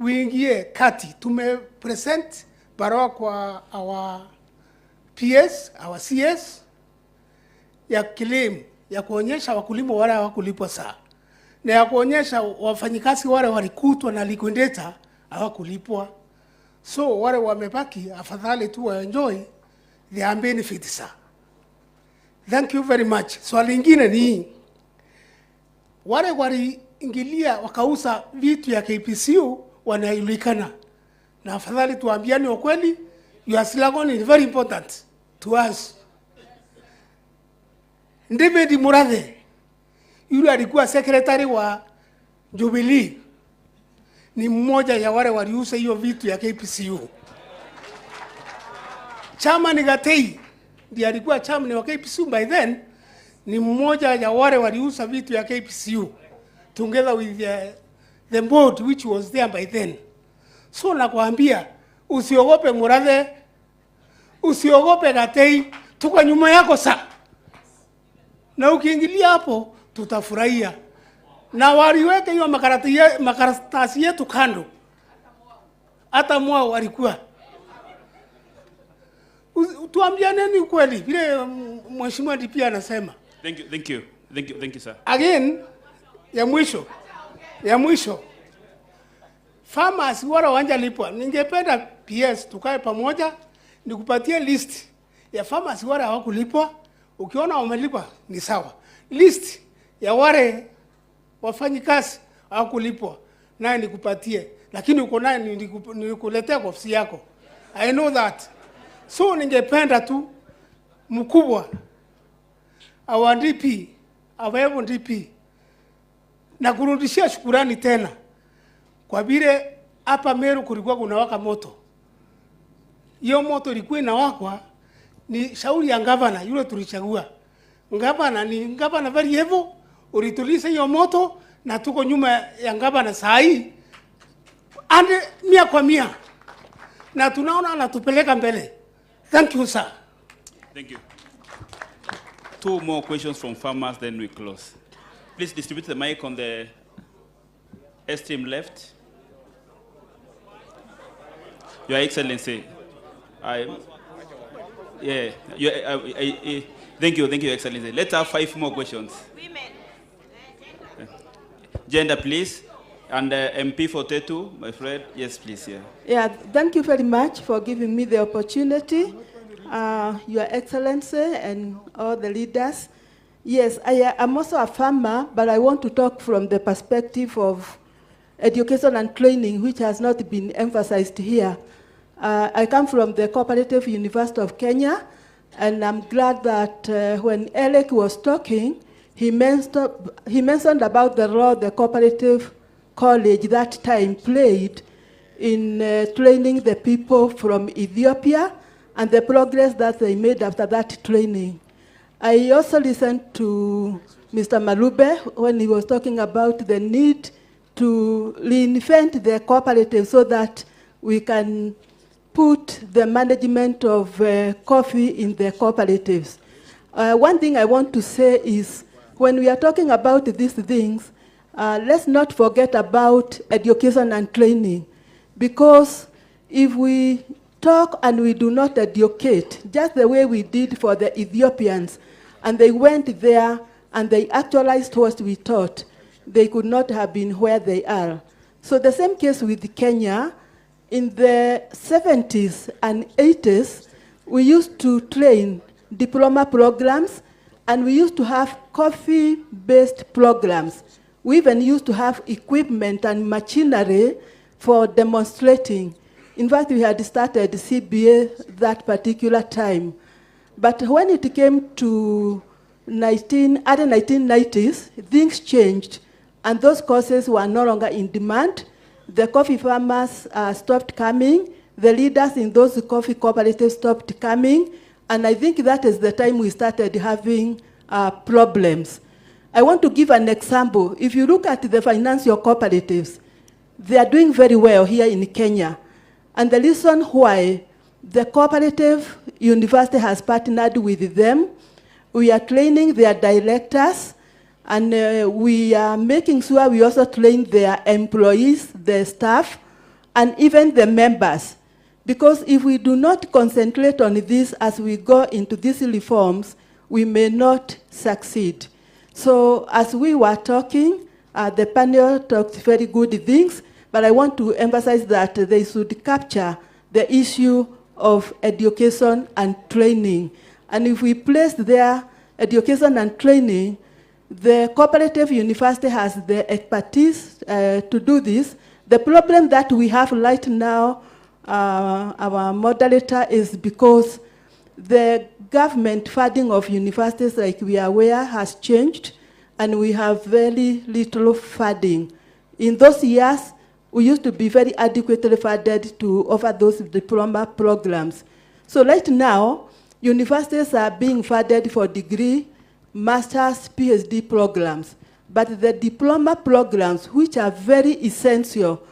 uingie kati. Tumepresent barua kwa our PS, our CS ya claim ya kuonyesha wakulima wale hawakulipwa na ya kuonyesha wafanyikazi wale walikutwa na liquidator hawakulipwa. So wale wamebaki afadhali tu enjoy their benefits Thank you very much. Swali lingine ni wale waliingilia wakauza vitu ya KPCU wanajulikana. Na afadhali tuambiane ukweli, your slogan is very important to us. David Murathe, yule alikuwa secretary wa Jubilee, ni mmoja ya wale waliuza hiyo vitu ya KPCU. Chama ni Gatei, ndiye alikuwa chairman wa KPCU by then, ni mmoja ya wale waliuza vitu ya KPCU together with the board which was there by then. So nakwambia usiogope Murathe, usiogope Gatei, tuko nyuma yako sa. Na ukiingilia hapo tutafurahia. Na waliweke hiyo makaratasi yetu kando. Hata mwao walikuwa. Tuambia nini kweli vile mheshimiwa DP anasema. Thank you sir. Again, ya mwisho. Farmers wala wanja lipwa. Ningependa PS tukae pamoja nikupatie list ya farmers wala hawakulipwa. Ukiona wamelipwa ni sawa. List ya wale wafanyikazi hawakulipwa naye nikupatie. Lakini uko naye nikuletea kwa ofisi yako. I know that. So ningependa tu mkubwa our DP, our DP na kurudishia shukurani tena kwa vile hapa Meru kulikuwa kunawaka moto. Hiyo moto ilikuwa inawakwa ni shauri ya gavana yule tulichagua. Gavana very heavy, ulituliza hiyo moto na tuko nyuma ya gavana saa hii. Ande 100%. Na tunaona anatupeleka mbele. Thank you sir. Thank you. 2 more questions from farmers, then we close. Please distribute the mic on the extreme left. Your Excellency, thank you, Your Excellency. Let's have 5 more questions. Gender, please. And MP for Tetu, my friend. Yes, please. Yeah, thank you very much for giving me the opportunity. Your Excellency and all the leaders. Yes, I am also a farmer, but I want to talk from the perspective of education and training, which has not been emphasized here. I come from the Cooperative University of Kenya, and I'm glad that when Alec was talking, he mentioned about the role the Cooperative College that time played in training the people from Ethiopia and the progress that they made after that training. I also listened to Mr. Malube when he was talking about the need to reinvent the cooperative so that we can put the management of coffee in the cooperatives. One thing I want to say is when we are talking about these things, let's not forget about education and training, because if we talk and we do not educate, just the way we did for the Ethiopians, and they went there and they actualized what we taught, they could not have been where they are. So the same case with Kenya. In the 70s and 80s, we used to train diploma programs, and we used to have coffee-based programs. We even used to have equipment and machinery for demonstrating. In fact, we had started CBA that particular time. But when it came to early 1990s, things changed, and those courses were no longer in demand. The coffee farmers stopped coming. The leaders in those coffee cooperatives stopped coming. And I think that is the time we started having problems. I want to give an example. If you look at the financial cooperatives, they are doing very well here in Kenya. And the reason why the cooperative university has partnered with them, we are training their directors, and we are making sure we also train their employees, the staff, and even the members. Because if we do not concentrate on this as we go into these reforms, we may not succeed. So as we were talking, the panel talked very good things, but I want to emphasize that they should capture the issue of education and training. And if we place their education and training, the cooperative university has the expertise to do this. The problem that we have right now, our moderator, is because the government funding of universities, like we are aware, has changed, and we have very little funding. In those years, we used to be very adequately funded to offer those diploma programs. So right now, universities are being funded for degree, master's, PhD programs, but the diploma programs, which are very essential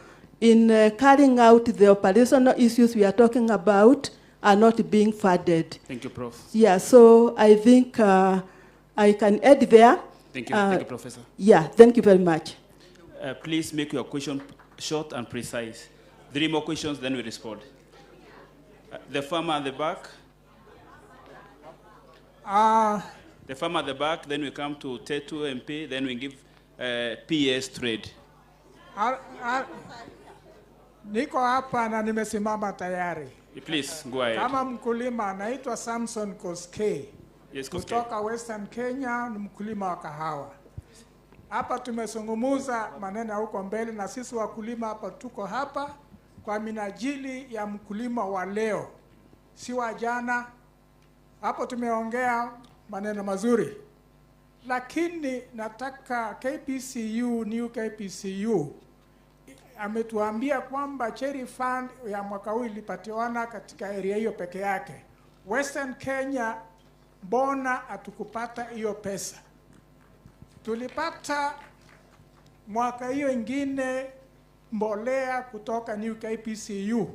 in carrying out the operational issues we are talking about, are not being funded. Thank you, Prof. Yeah, so I think I can add there. Thank you, Professor. Yeah, thank you very much. Please make your question short and precise. 3 more questions, then we respond. The farmer at the back. The farmer at the back, then we come to Tetu MP, then we give PS trade. Niko hapa na nimesimama tayari. Please, go ahead. Kama mkulima, naitwa Samson Koske. Yes, Koske. Kutoka Western Kenya, ni mkulima wa kahawa. Hapa tumezungumza maneno huko mbele, na sisi wakulima hapa tuko hapa kwa minajili ya mkulima wa leo, si wa jana. Hapo tumeongea maneno mazuri, lakini nataka KPCU, new KPCU ametuambia kwamba cherry fund ya mwaka huu ilipatiwana katika area hiyo peke yake. Western Kenya, mbona hatukupata hiyo pesa? Tulipata mwaka hiyo ingine mbolea kutoka new KPCU.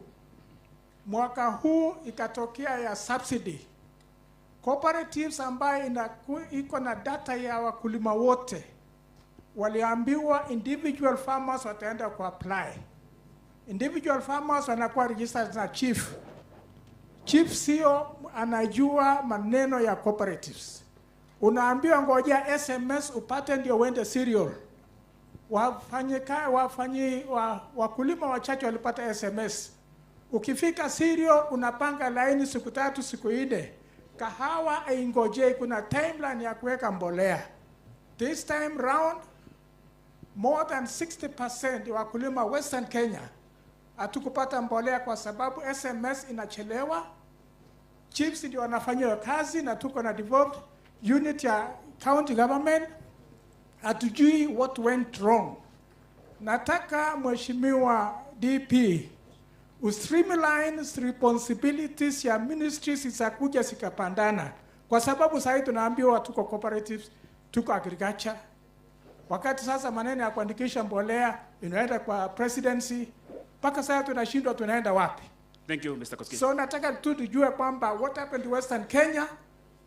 Mwaka huu ikatokea ya subsidy. Cooperatives ambayo iko na data ya wakulima wote waliambiwa individual farmers wataenda ku apply. Individual farmers wanakuwa registered na chief. Chief sio anajua maneno ya cooperatives. Unaambiwa ngoja SMS upate ndio uende serial. Wakulima wachache walipata SMS. Ukifika serial unapanga laini siku 3 siku 4. Kahawa aingoje, kuna timeline ya kuweka mbolea. This time round more than 60% wakulima Western Kenya hatukupata mbolea kwa sababu SMS inachelewa. Chiefs ndio wanafanya kazi na tuko na devolved unit ya county government. Hatujui what went wrong. Nataka Mheshimiwa DP streamline responsibilities ya ministries isakuja sikapandana, kwa sababu sasa tunaambiwa tuko cooperatives, tuko agriculture. Wakati sasa maneno ya kuandikisha mbolea inaenda kwa presidency, mpaka sasa tunashindwa tunaenda wapi? Thank you, Mr. Koski. So nataka tu tujue kwamba what happened to Western Kenya,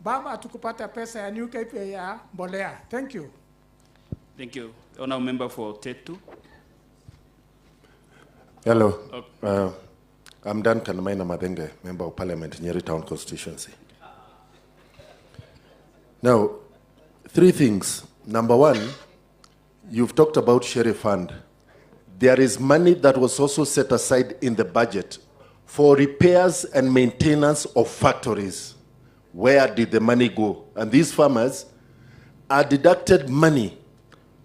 baba hatukupata pesa ya new KPA ya mbolea. Thank you. Thank you. Honourable member for Tetu. Hello. I'm Duncan Maina Madenge, Member of Parliament, Nyeri Town Constituency. Now, 3 things. Number 1, you've talked about Sheriff Fund. There is money that was also set aside in the budget for repairs and maintenance of factories. Where did the money go? And these farmers are deducted money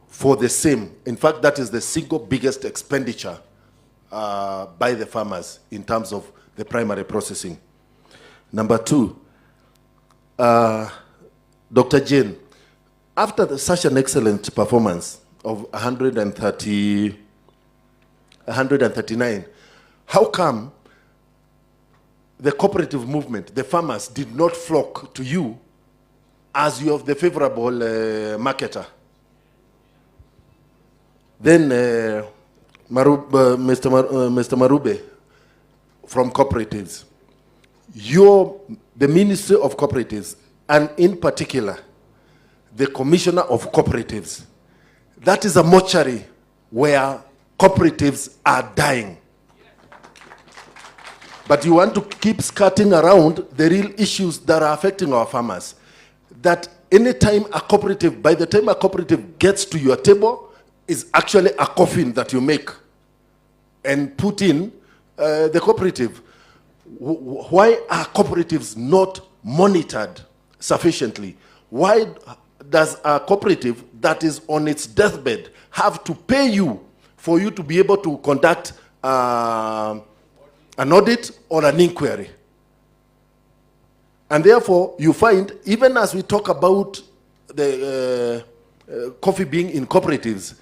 for the same. In fact, that is the single biggest expenditure by the farmers in terms of the primary processing. Number 2, Dr. Jane, after such an excellent performance of 139, how come the cooperative movement, the farmers, did not flock to you as you have the favorable marketer? Then Mr. Marube from cooperatives, the Ministry of Cooperatives, and in particular, the Commissioner of Cooperatives, that is a mortuary where cooperatives are dying. But you want to keep skirting around the real issues that are affecting our farmers. That anytime a cooperative, by the time a cooperative gets to your table, is actually a coffin that you make and put in the cooperative. Why are cooperatives not monitored sufficiently? Why does a cooperative that is on its deathbed have to pay you for you to be able to conduct an audit or an inquiry? And therefore, you find, even as we talk about the coffee being in cooperatives,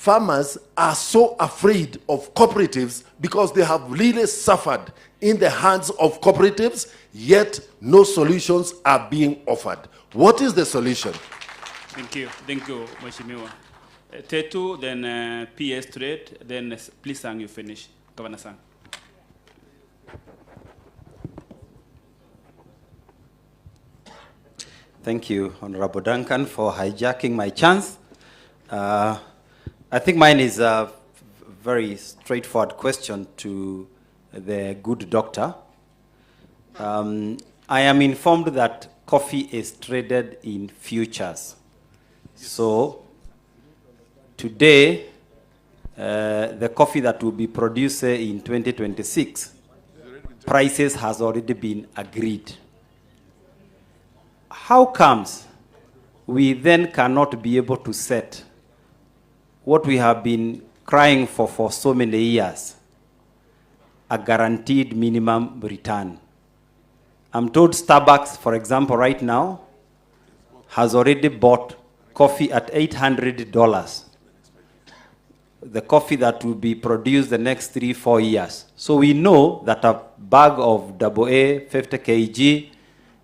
farmers are so afraid of cooperatives because they have really suffered in the hands of cooperatives, yet no solutions are being offered. What is the solution? Thank you, Mheshimiwa. Tetu, then PS Trade, then please Sang, you finish. Governor Sang. Thank you, Honorable Duncan, for hijacking my chance. I think mine is a very straightforward question to the good doctor. I am informed that coffee is traded in futures. So today, the coffee that will be produced in 2026, prices has already been agreed. How comes we then cannot be able to set what we have been crying for so many years, a guaranteed minimum return? I'm told Starbucks, for example, right now, has already bought coffee at $800. The coffee that will be produced the next 3-4 years. So we know that a bag of AA 50 kg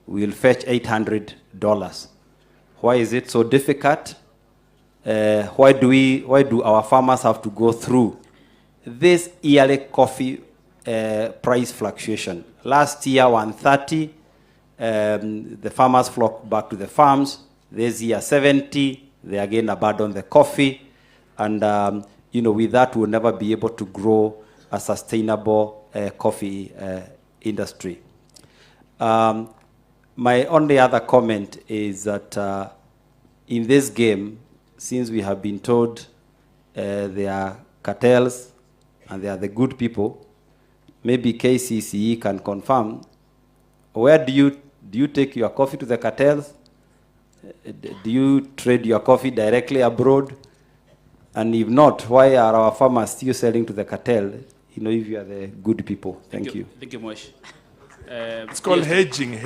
will fetch $800. Why is it so difficult? Why do our farmers have to go through this yearly coffee price fluctuation? Last year, 130, the farmers flocked back to the farms. This year, 70, they again abandoned the coffee. And, with that, we'll never be able to grow a sustainable coffee industry. My only other comment is that in this game, since we have been told there are cartels and they are the good people, maybe KCCE can confirm, where do you take your coffee to the cartels? Do you trade your coffee directly abroad? And if not, why are our farmers still selling to the cartel, if you are the good people? Thank you. Thank you, Mosh. It's called hedging.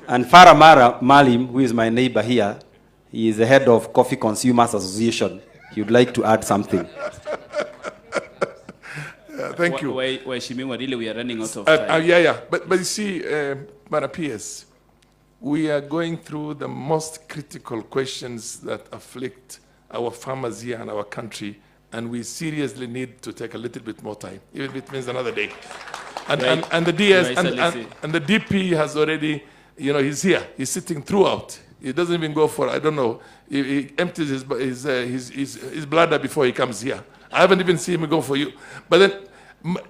And Farah Malim, who is my neighbor here, he is the head of Coffee Consumers Association. He would like to add something. Thank you. Really, we are running out of time. But you see, Madam PS, we are going through the most critical questions that afflict our farmers here and our country, and we seriously need to take a little bit more time, even if it means another day. And the DS and the DP has already, he's here. He's sitting throughout. He doesn't even go for, I don't know, he empties his bladder before he comes here. I haven't even seen him go for you. But then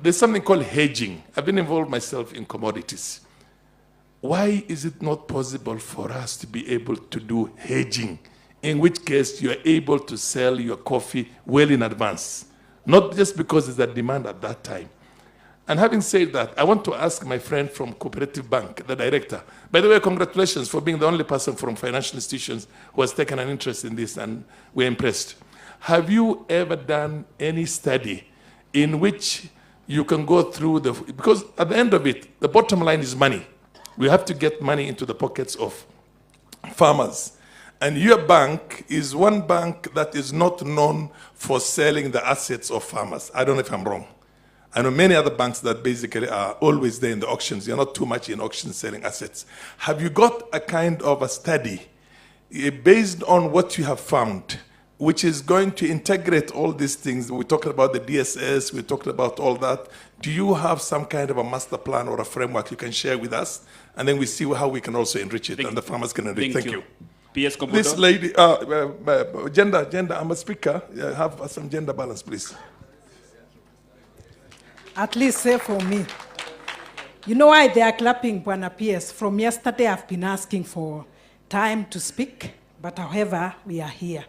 there's something called hedging. I've been involved myself in commodities. Why is it not possible for us to be able to do hedging, in which case you are able to sell your coffee well in advance, not just because there's a demand at that time? And having said that, I want to ask my friend from Cooperative Bank, the director. By the way, congratulations for being the only person from financial institutions who has taken an interest in this, and we're impressed. Have you ever done any study in which you can go through because at the end of it, the bottom line is money. We have to get money into the pockets of farmers. And your bank is one bank that is not known for selling the assets of farmers. I don't know if I'm wrong. I know many other banks that basically are always there in the auctions. You're not too much in auctions selling assets. Have you got a kind of a study based on what you have found, which is going to integrate all these things? We talked about the DSS, we talked about all that. Do you have some kind of a master plan or a framework you can share with us? And then we see how we can also enrich it and the farmers can enrich. Thank you. PS Kombudo. This lady, gender, I'm a speaker. Have some gender balance, please. At least say for me. You know why they are clapping, Bwana PS? From yesterday, I've been asking for time to speak, but however, we are here.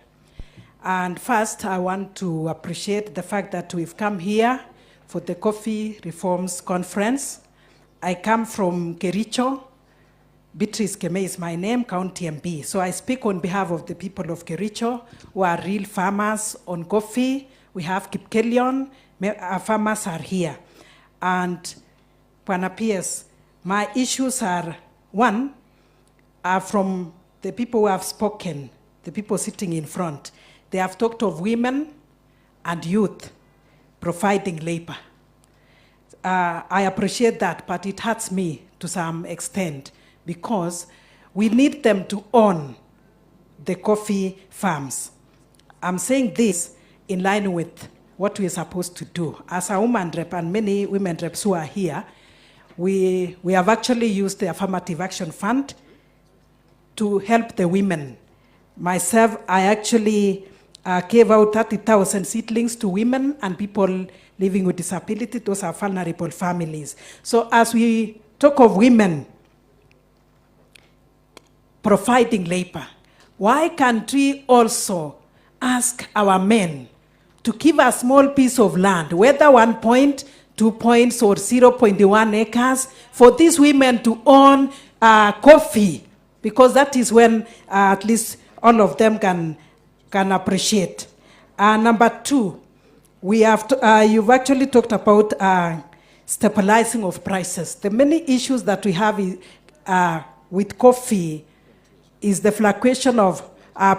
And first, I want to appreciate the fact that we've come here for the Coffee Reforms Conference. I come from Kericho. Beatrice Keme is my name, County MP. So I speak on behalf of the people of Kericho, who are real farmers on coffee. We have Kipkelion, our farmers are here. And Bwana PS, my issues are, one, are from the people who have spoken, the people sitting in front. They have talked of women and youth providing labor. I appreciate that, but it hurts me to some extent because we need them to own the coffee farms. I'm saying this in line with what we're supposed to do. As a woman rep and many women reps who are here, we have actually used the Affirmative Action Fund to help the women. Myself, I actually gave out 30,000 seedlings to women and people living with disability. Those are vulnerable families. So as we talk of women providing labor, why can't we also ask our men to give a small piece of land, whether 1 point, 2 points, or 0.1 acres, for these women to own coffee, because that is when at least all of them can appreciate. Number two, we have you've actually talked about stabilizing of prices. The many issues that we have with coffee is the fluctuation of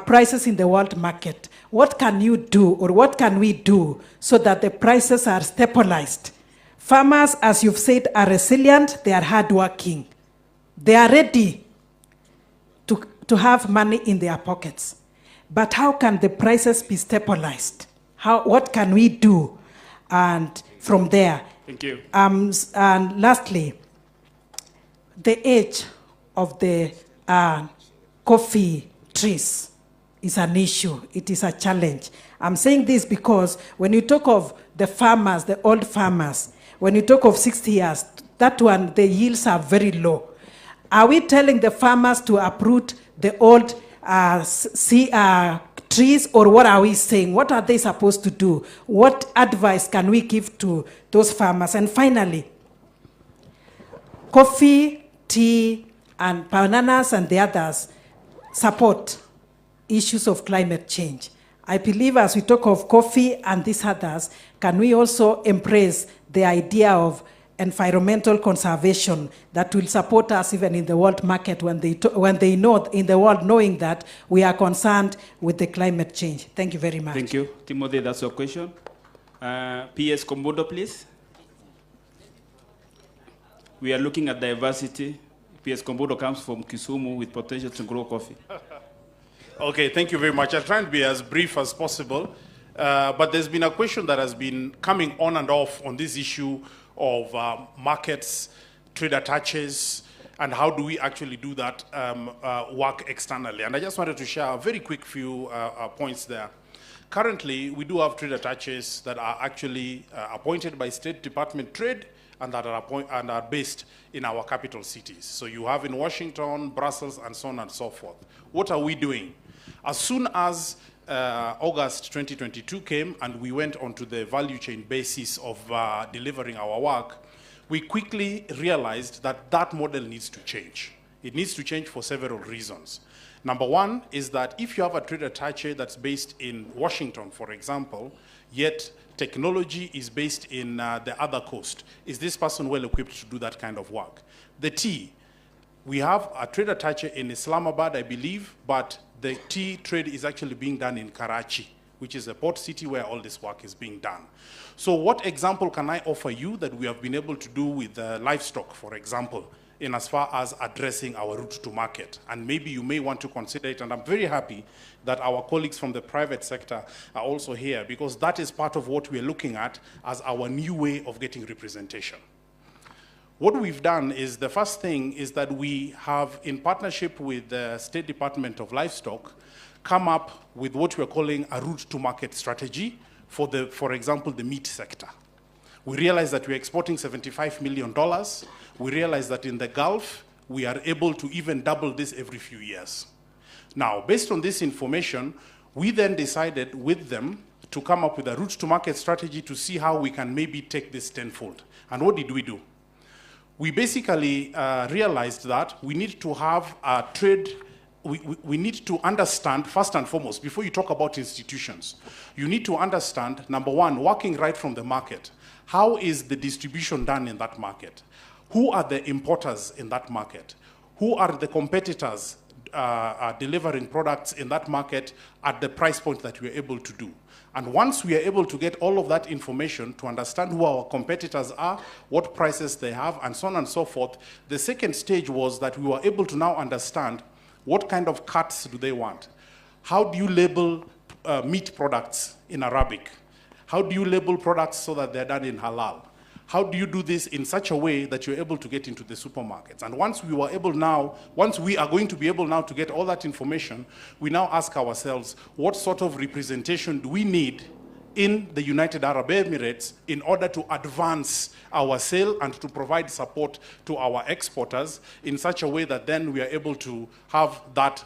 prices in the world market. What can you do, or what can we do so that the prices are stabilized? Farmers, as you've said, are resilient, they are hardworking. They are ready to have money in their pockets. But how can the prices be stabilized? What can we do? And from there. Thank you. And lastly, the age of the coffee trees is an issue. It is a challenge. I'm saying this because when you talk of the farmers, the old farmers, when you talk of 60 years, that one, the yields are very low. Are we telling the farmers to uproot the old trees, or what are we saying? What are they supposed to do? What advice can we give to those farmers? And finally, coffee, tea, and bananas and the others support issues of climate change. I believe as we talk of coffee and these others, can we also embrace the idea of environmental conservation that will support us even in the world market when they know in the world, knowing that we are concerned with the climate change. Thank you very much. Thank you. Timothy, that's your question. PS Kombudo, please. We are looking at diversity. PS Kombudo comes from Kisumu with potential to grow coffee. Okay, thank you very much. I'll try and be as brief as possible. But there's been a question that has been coming on and off on this issue of markets, trade attaches, and how do we actually do that work externally. And I just wanted to share a very quick few points there. Currently, we do have trade attaches that are actually appointed by State Department Trade and that are based in our capital cities. So you have in Washington, Brussels, and so on and so forth. What are we doing? As soon as August 2022 came and we went onto the value chain basis of delivering our work, we quickly realized that that model needs to change. It needs to change for several reasons. Number one is that if you have a trade attaché that's based in Washington, for example, yet technology is based in the other coast, is this person well equipped to do that kind of work? The tea, we have a trade attaché in Islamabad, I believe, but the tea trade is actually being done in Karachi, which is a port city where all this work is being done. So what example can I offer you that we have been able to do with livestock, for example, in as far as addressing our route to market? And maybe you may want to consider it, and I'm very happy that our colleagues from the private sector are also here, because that is part of what we're looking at as our new way of getting representation. What we've done is, the first thing is that we have, in partnership with the State Department of Livestock, come up with what we're calling a route to market strategy for example, the meat sector. We realize that we're exporting $75 million. We realize that in the Gulf, we are able to even double this every few years. Now, based on this information, we then decided with them to come up with a route to market strategy to see how we can maybe take this tenfold. And what did we do? We basically realized that we need to have a trade, we need to understand, first and foremost, before you talk about institutions, you need to understand, number one, working right from the market. How is the distribution done in that market? Who are the importers in that market? Who are the competitors delivering products in that market at the price point that we are able to do. And once we are able to get all of that information to understand who our competitors are, what prices they have, and so on and so forth, the second stage was that we were able to now understand what kind of cuts do they want. How do you label meat products in Arabic? How do you label products so that they're done in halal? How do you do this in such a way that you're able to get into the supermarkets? And once we are going to be able now to get all that information, we now ask ourselves, what sort of representation do we need in the United Arab Emirates in order to advance our sale and to provide support to our exporters in such a way that then we are able to have that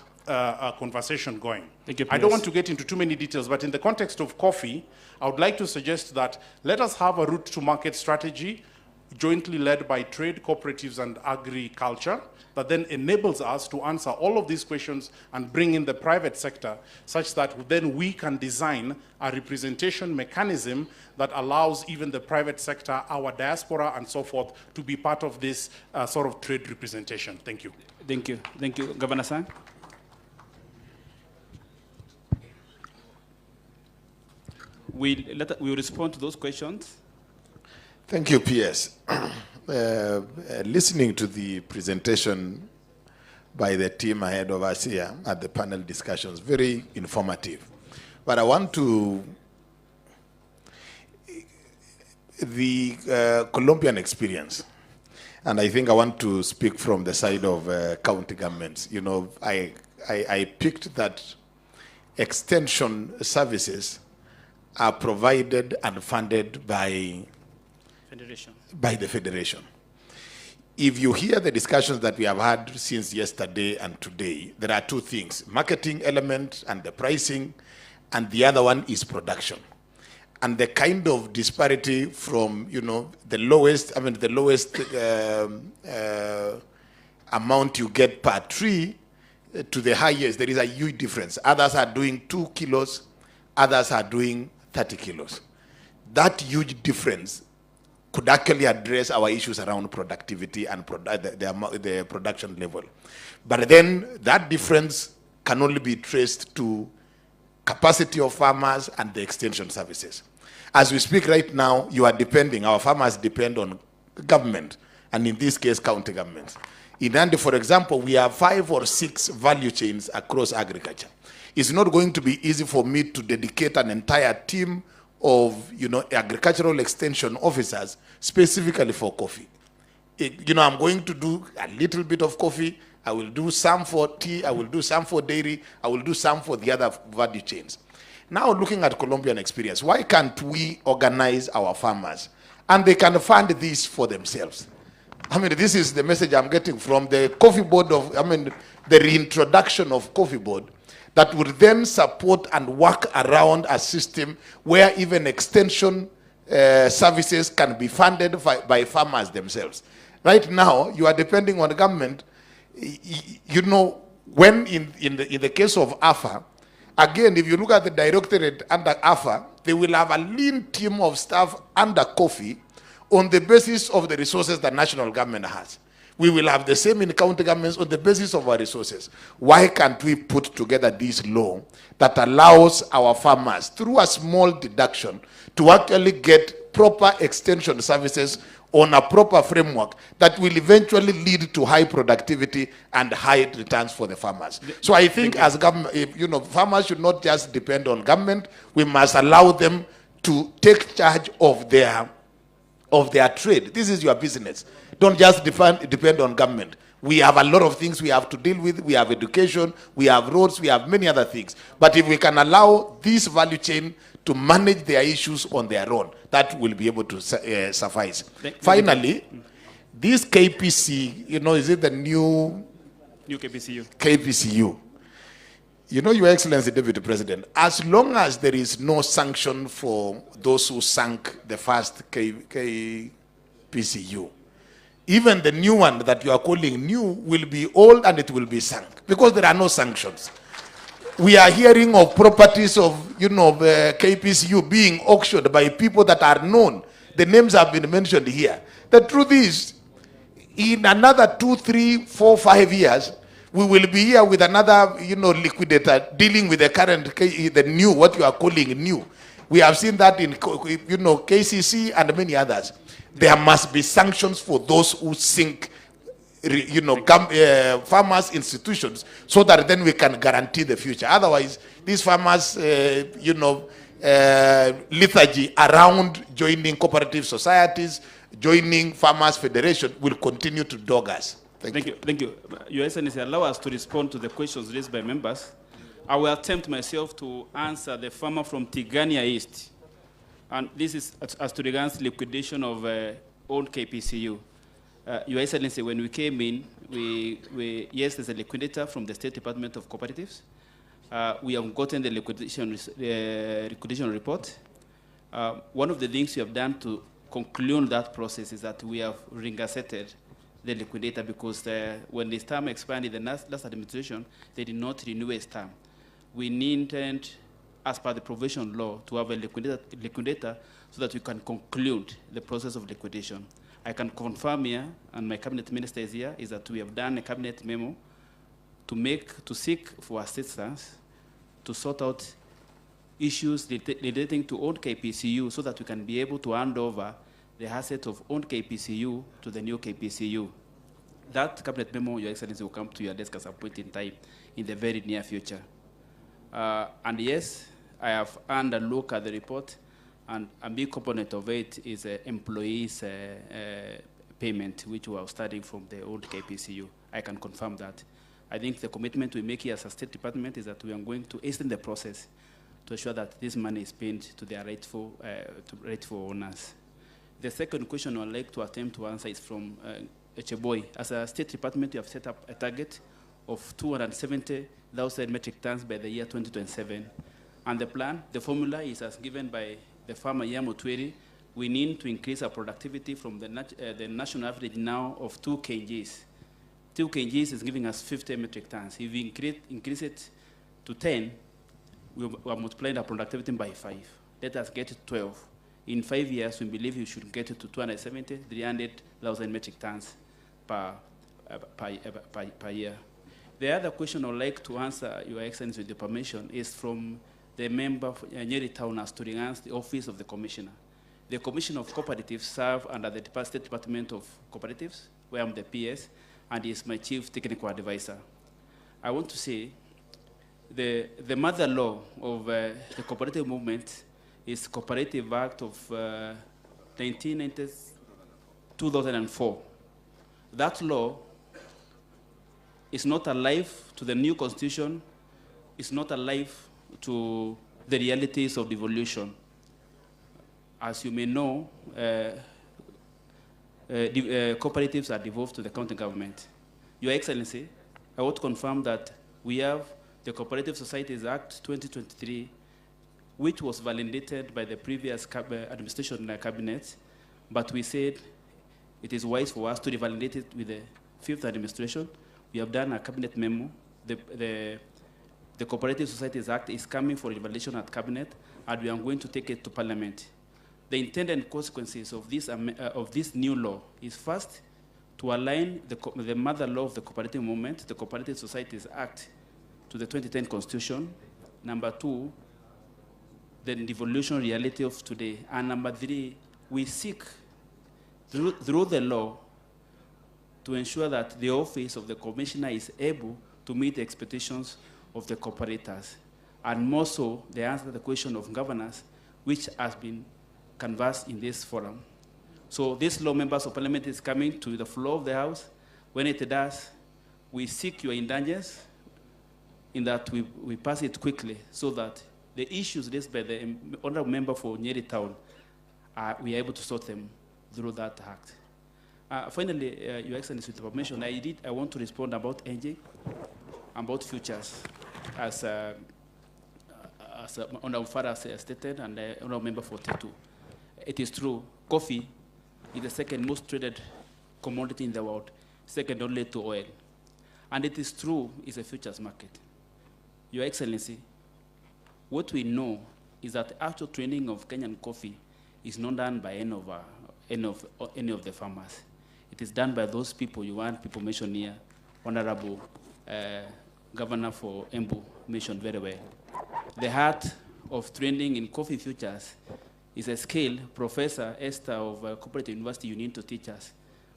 conversation going. Thank you, I don't want to get into too many details, but in the context of coffee, I would like to suggest that let us have a route to market strategy jointly led by trade, cooperatives, and agriculture that then enables us to answer all of these questions and bring in the private sector such that then we can design a representation mechanism that allows even the private sector, our diaspora, and so forth to be part of this sort of trade representation. Thank you. Thank you. Thank you. Governor Sang? We'll respond to those questions. Thank you, PS. Listening to the presentation by the team ahead of us here at the panel discussions, very informative. But I want to, the Colombian experience, and I think I want to speak from the side of county governments. You know, I picked that extension services are provided and funded by the federation. If you hear the discussions that we have had since yesterday and today, there are two things: marketing element and the pricing, and the other one is production. And the kind of disparity from, you know, the lowest amount you get per tree to the highest, there is a huge difference. Others are doing 2 kilos, others are doing 30 kilos. That huge difference could actually address our issues around productivity and the production level. But then that difference can only be traced to capacity of farmers and the extension services. As we speak right now, our farmers depend on government, and in this case, county governments. In Nandi, for example, we have 5 or 6 value chains across agriculture. It's not going to be easy for me to dedicate an entire team of, you know, agricultural extension officers specifically for coffee. I'm going to do a little bit of coffee. I will do some for tea. I will do some for dairy. I will do some for the other value chains. Now, looking at Colombian experience, why can't we organize our farmers and they can fund this for themselves? I mean, this is the message I'm getting from the coffee board the reintroduction of coffee board, that would then support and work around a system where even extension services can be funded by farmers themselves. Right now, you are depending on the government. You know, when in the case of AFA, again, if you look at the directorate under AFA, they will have a lean team of staff under coffee on the basis of the resources that national government has. We will have the same in county governments on the basis of our resources. Why can't we put together this law that allows our farmers, through a small deduction, to actually get proper extension services on a proper framework that will eventually lead to high productivity and high returns for the farmers? So I think as government, farmers should not just depend on government. We must allow them to take charge of their trade. This is your business. Don't just depend on government. We have a lot of things we have to deal with. We have education, we have roads, we have many other things. But if we can allow this value chain to manage their issues on their own, that will be able to suffice. Finally, this KPC, is it the new KPCU? KPCU. Your Excellency, Deputy President, as long as there is no sanction for those who sank the first KPCU, even the new one that you are calling new will be old and it will be sunk because there are no sanctions. We are hearing of properties of, KPCU being auctioned by people that are known. The names have been mentioned here. The truth is, in another 2, 3, 4, 5 years, we will be here with another, liquidator dealing with the current, the new, what you are calling new. We have seen that in, KCC and many others. There must be sanctions for those who sink, farmers' institutions, so that then we can guarantee the future. Otherwise, these farmers, lethargy around joining cooperative societies, joining farmers' federation will continue to dog us. Thank you. Thank you. Your Excellency, allow us to respond to the questions raised by members. I will attempt myself to answer the farmer from Tigania East. And this is as to regards liquidation of owned KPCU. Your Excellency, when we came in, yes, there's a liquidator from the State Department of Cooperatives. We have gotten the liquidation report. One of the things we have done to conclude that process is that we have reinstated the liquidator, because when this term expanded, the last administration, they did not renew its term. We needed, as per the provision law, to have a liquidator so that we can conclude the process of liquidation. I can confirm here, and my cabinet minister is here, is that we have done a cabinet memo to seek for assistance to sort out issues relating to owned KPCU, so that we can be able to hand over the asset of owned KPCU to the new KPCU. That cabinet memo, Your Excellency, will come to your desk at some point in time in the very near future. And yes, I have had a look at the report, and a big component of it is employees' payment, which we are studying from the old KPCU. I can confirm that. I think the commitment we make here as a State Department is that we are going to hasten the process to ensure that this money is paid to their rightful owners. The second question I would like to attempt to answer is from Echeboy. As a State Department, we have set up a target of 270,000 metric tons by the year 2027. And the plan, the formula is as given by the farmer Yamotweri. We need to increase our productivity from the national average now of 2 kgs. 2 kgs is giving us 50 metric tons. If we increase it to 10, we are multiplying our productivity by 5. Let us get to 12. In 5 years, we believe we should get it to 270, 300,000 metric tons per year. The other question I would like to answer, Your Excellency, with the permission, is from the member of Nyeri Town as to regards the office of the Commissioner. The Commissioner of Cooperatives serve under the State Department of Cooperatives, where I'm the PS, and he is my Chief Technical Advisor. I want to say the mother law of the cooperative movement is Cooperative Act of 2004. That law is not alive to the new constitution, it's not alive to the realities of devolution. As you may know, cooperatives are devolved to the county government. Your Excellency, I want to confirm that we have the Cooperative Societies Act 2023, which was validated by the previous administration cabinet, but we said it is wise for us to revalidate it with the 5th administration. We have done a cabinet memo. The Cooperative Societies Act is coming for revalidation at cabinet, and we are going to take it to Parliament. The intended consequences of this new law is first to align the mother law of the cooperative movement, the Cooperative Societies Act, to the 2010 Constitution. Number 2, the devolution reality of today. And number 3, we seek through the law to ensure that the office of the Commissioner is able to meet the expectations of the cooperators. And more so, they answer the question of governance, which has been canvassed in this forum. So this law, members of Parliament, is coming to the floor of the House. When it does, we seek your indulgence in that we pass it quickly, so that the issues raised by the honorable member for Nyeri Town, we are able to sort them through that act. Finally, Your Excellency, with the permission, I want to respond about NJ, about futures, as Honorable Farah stated, and Honorable Member for Tetu. It is true, coffee is the second most traded commodity in the world, second only to oil. And it is true, it's a futures market. Your Excellency, what we know is that the actual trading of Kenyan coffee is not done by any of the farmers. It is done by those people you want people mentioned here, Honorable Governor for Embu mentioned very well. The heart of training in coffee futures is a skill. Professor Esther of Cooperative University, you need to teach us.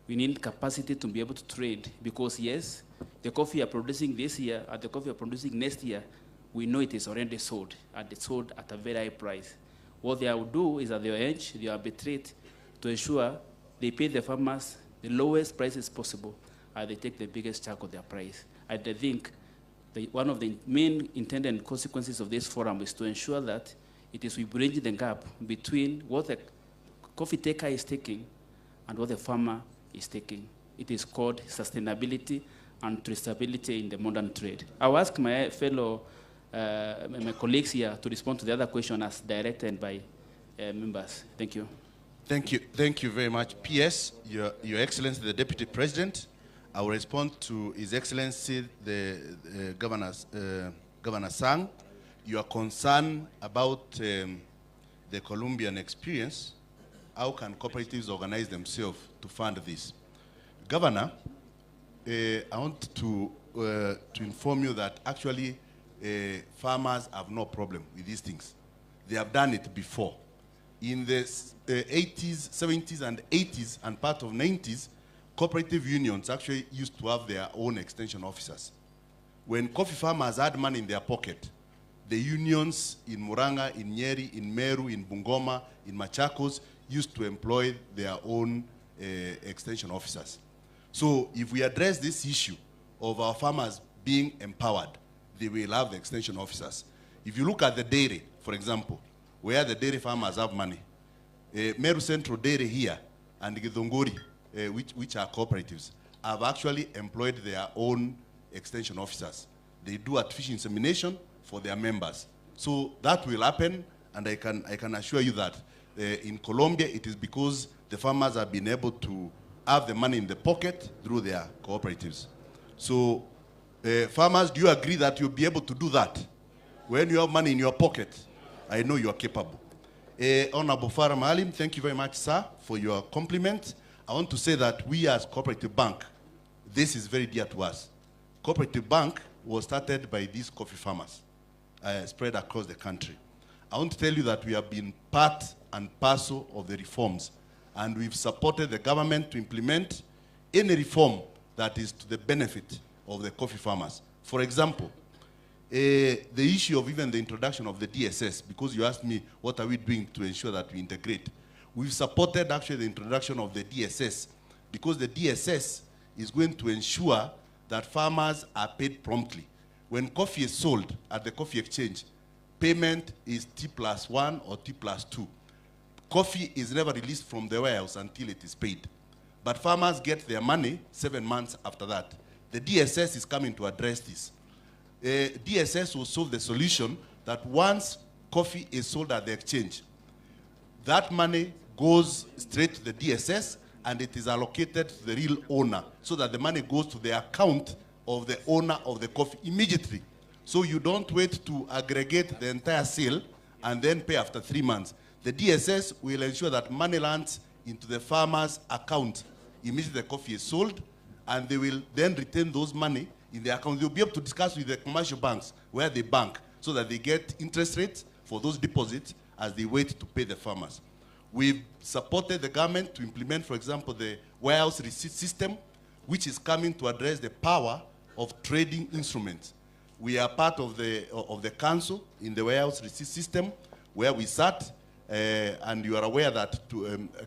We need capacity to be able to trade, because yes, the coffee you are producing this year and the coffee you are producing next year, we know it is already sold, and it's sold at a very high price. What they will do is at their edge, they arbitrate to ensure they pay the farmers the lowest prices possible, and they take the biggest chunk of their price. And I think one of the main intended consequences of this forum is to ensure that it is we bridge the gap between what the coffee taker is taking and what the farmer is taking. It is called sustainability and traceability in the modern trade. I'll ask my fellow, my colleagues here to respond to the other question as directed by members. Thank you. Thank you very much. PS, Your Excellency, the Deputy President, I will respond to His Excellency, the Governor Sang. Your concern about the Colombian experience, how can cooperatives organize themselves to fund this? Governor, I want to inform you that actually farmers have no problem with these things. They have done it before. In the 80s, 70s, and 80s, and part of 90s, cooperative unions actually used to have their own extension officers. When coffee farmers had money in their pocket, the unions in Muranga, in Nyeri, in Meru, in Bungoma, in Machakos used to employ their own extension officers. So if we address this issue of our farmers being empowered, they will have the extension officers. If you look at the dairy, for example, where the dairy farmers have money, Meru Central Dairy here and Githunguri, which are cooperatives, have actually employed their own extension officers. They do artificial insemination for their members. So that will happen, and I can assure you that in Colombia, it is because the farmers have been able to have the money in the pocket through their cooperatives. So farmers, do you agree that you'll be able to do that? When you have money in your pocket, I know you are capable. Honorable Farah Maalim, thank you very much, sir, for your compliment. I want to say that we as Cooperative Bank, this is very dear to us. Cooperative Bank was started by these coffee farmers spread across the country. I want to tell you that we have been part and parcel of the reforms, and we've supported the government to implement any reform that is to the benefit of the coffee farmers. For example, the issue of even the introduction of the DSS, because you asked me what are we doing to ensure that we integrate. We've supported actually the introduction of the DSS, because the DSS is going to ensure that farmers are paid promptly. When coffee is sold at the coffee exchange, payment is T+1 or T+2. Coffee is never released from the warehouse until it is paid. But farmers get their money 7 months after that. The DSS is coming to address this. DSS will solve the solution that once coffee is sold at the exchange, that money goes straight to the DSS and it is allocated to the real owner, so that the money goes to the account of the owner of the coffee immediately. So you don't wait to aggregate the entire sale and then pay after 3 months. The DSS will ensure that money lands into the farmer's account immediately the coffee is sold, and they will then retain those money in their account. They'll be able to discuss with the commercial banks where they bank, so that they get interest rates for those deposits as they wait to pay the farmers. We've supported the government to implement, for example, the warehouse receipt system, which is coming to address the power of trading instruments. We are part of the council in the warehouse receipt system where we sat, and you are aware that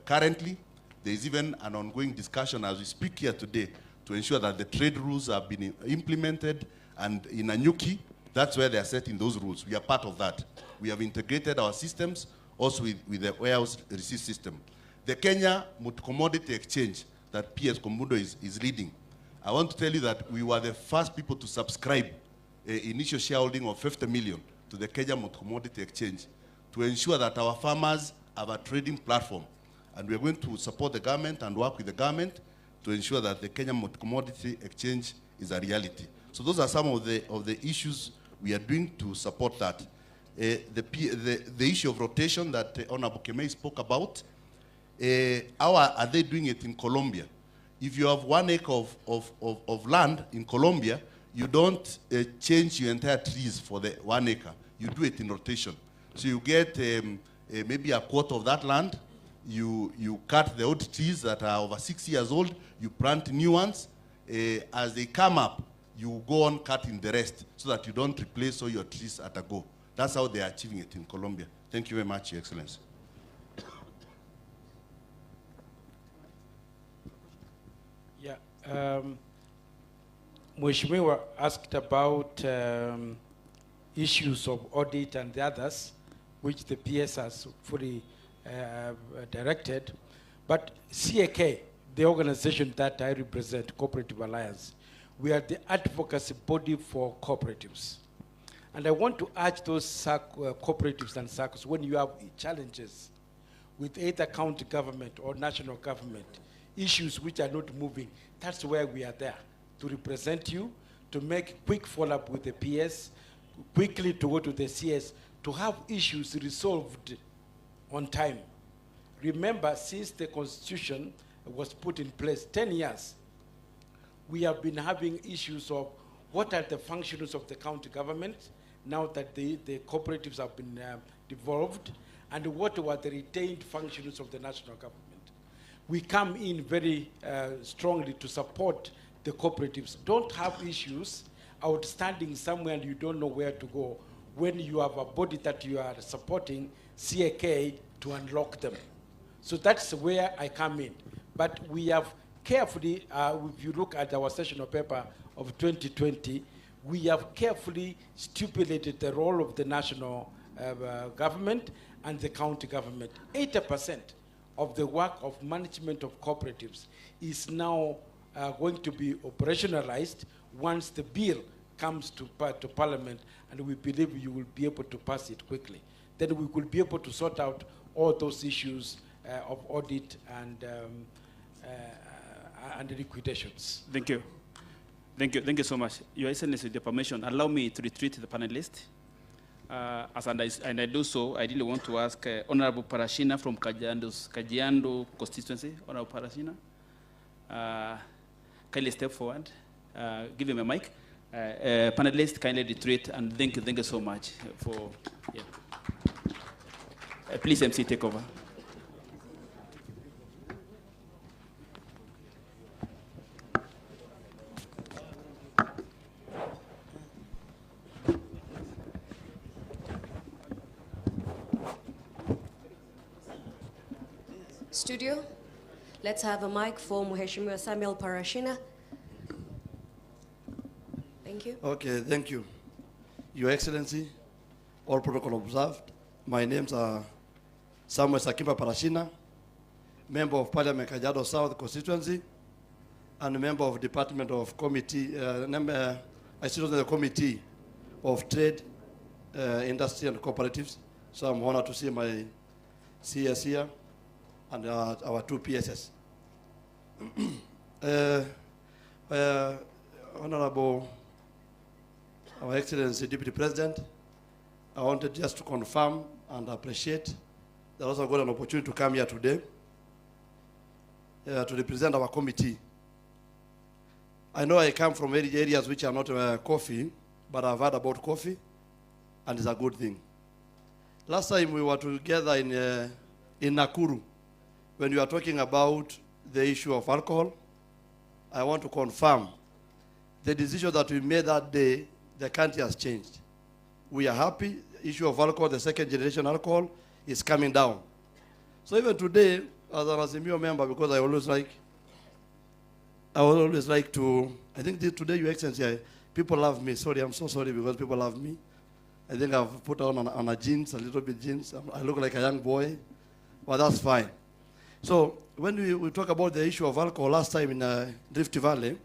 currently there is even an ongoing discussion as we speak here today to ensure that the trade rules have been implemented, and in Anyuki, that's where they are setting those rules. We are part of that. We have integrated our systems also with the warehouse receipt system. The Kenya Commodity Exchange that PS Kombundo is leading, I want to tell you that we were the first people to subscribe initial shareholding of 50 million to the Kenya Commodity Exchange to ensure that our farmers have a trading platform. And we are going to support the government and work with the government to ensure that the Kenya Commodity Exchange is a reality. So those are some of the issues we are doing to support that. The issue of rotation that Honorable Kemei spoke about, how are they doing it in Colombia? If you have 1 acre of land in Colombia, you don't change your entire trees for the 1 acre. You do it in rotation. So you get maybe a quarter of that land, you cut the old trees that are over 6 years old, you plant new ones. As they come up, you go on cutting the rest so that you don't replace all your trees at a go. That's how they are achieving it in Colombia. Thank you very much, Your Excellency. Yeah. Mheshimiwa asked about issues of audit and the others, which the PS has fully directed. But CAK, the organization that I represent, Cooperative Alliance, we are the advocacy body for cooperatives. And I want to urge those cooperatives and SACCOs, when you have challenges with either county government or national government, issues which are not moving, that's where we are there, to represent you, to make quick follow-up with the PS, quickly to go to the CS, to have issues resolved on time. Remember, since the Constitution was put in place 10 years, we have been having issues of what are the functions of the county government now that the cooperatives have been devolved, and what were the retained functions of the national government. We come in very strongly to support the cooperatives. Don't have issues outstanding somewhere and you don't know where to go when you have a body that you are supporting, CAK, to unlock them. So that's where I come in. But we have carefully, if you look at our sessional paper of 2020, we have carefully stipulated the role of the national government and the county government. 80% of the work of management of cooperatives is now going to be operationalized once the bill comes to Parliament, and we believe you will be able to pass it quickly. Then we will be able to sort out all those issues of audit and liquidations. Thank you. Thank you so much. Your Excellency, with your permission, allow me to retreat the panelist. And I do so, I really want to ask Honorable Parashina from Kajiado constituency. Honorable Parashina, kindly step forward. Give him a mic. Panelist, kindly retreat, and thank you so much for. Yeah. Please, MC, take over. Studio, let's have a mic for Mheshimiwa Samuel Parashina. Thank you. Okay, thank you. Your Excellency, all protocol observed. My name's Samuel Sakimba Parashina, Member of Parliament Kajiado South constituency, and member of Department of Committee, I sit on the Committee of Trade, Industry and Cooperatives. So I'm honored to see my CS here and our two PSS. Honorable, Our Excellency Deputy President, I wanted just to confirm and appreciate that I also got an opportunity to come here today to represent our committee. I know I come from areas which are not coffee, but I've heard about coffee, and it's a good thing. Last time we were together in Nakuru, when we were talking about the issue of alcohol, I want to confirm the decision that we made that day, the country has changed. We are happy. The issue of alcohol, the second generation alcohol, is coming down. So even today, as an Azimio member, because I always like to, I think today, Your Excellency, people love me. Sorry, I'm so sorry because people love me. I think I've put on a jeans, a little bit jeans. I look like a young boy, but that's fine. So when we talk about the issue of alcohol last time in Rift Valley,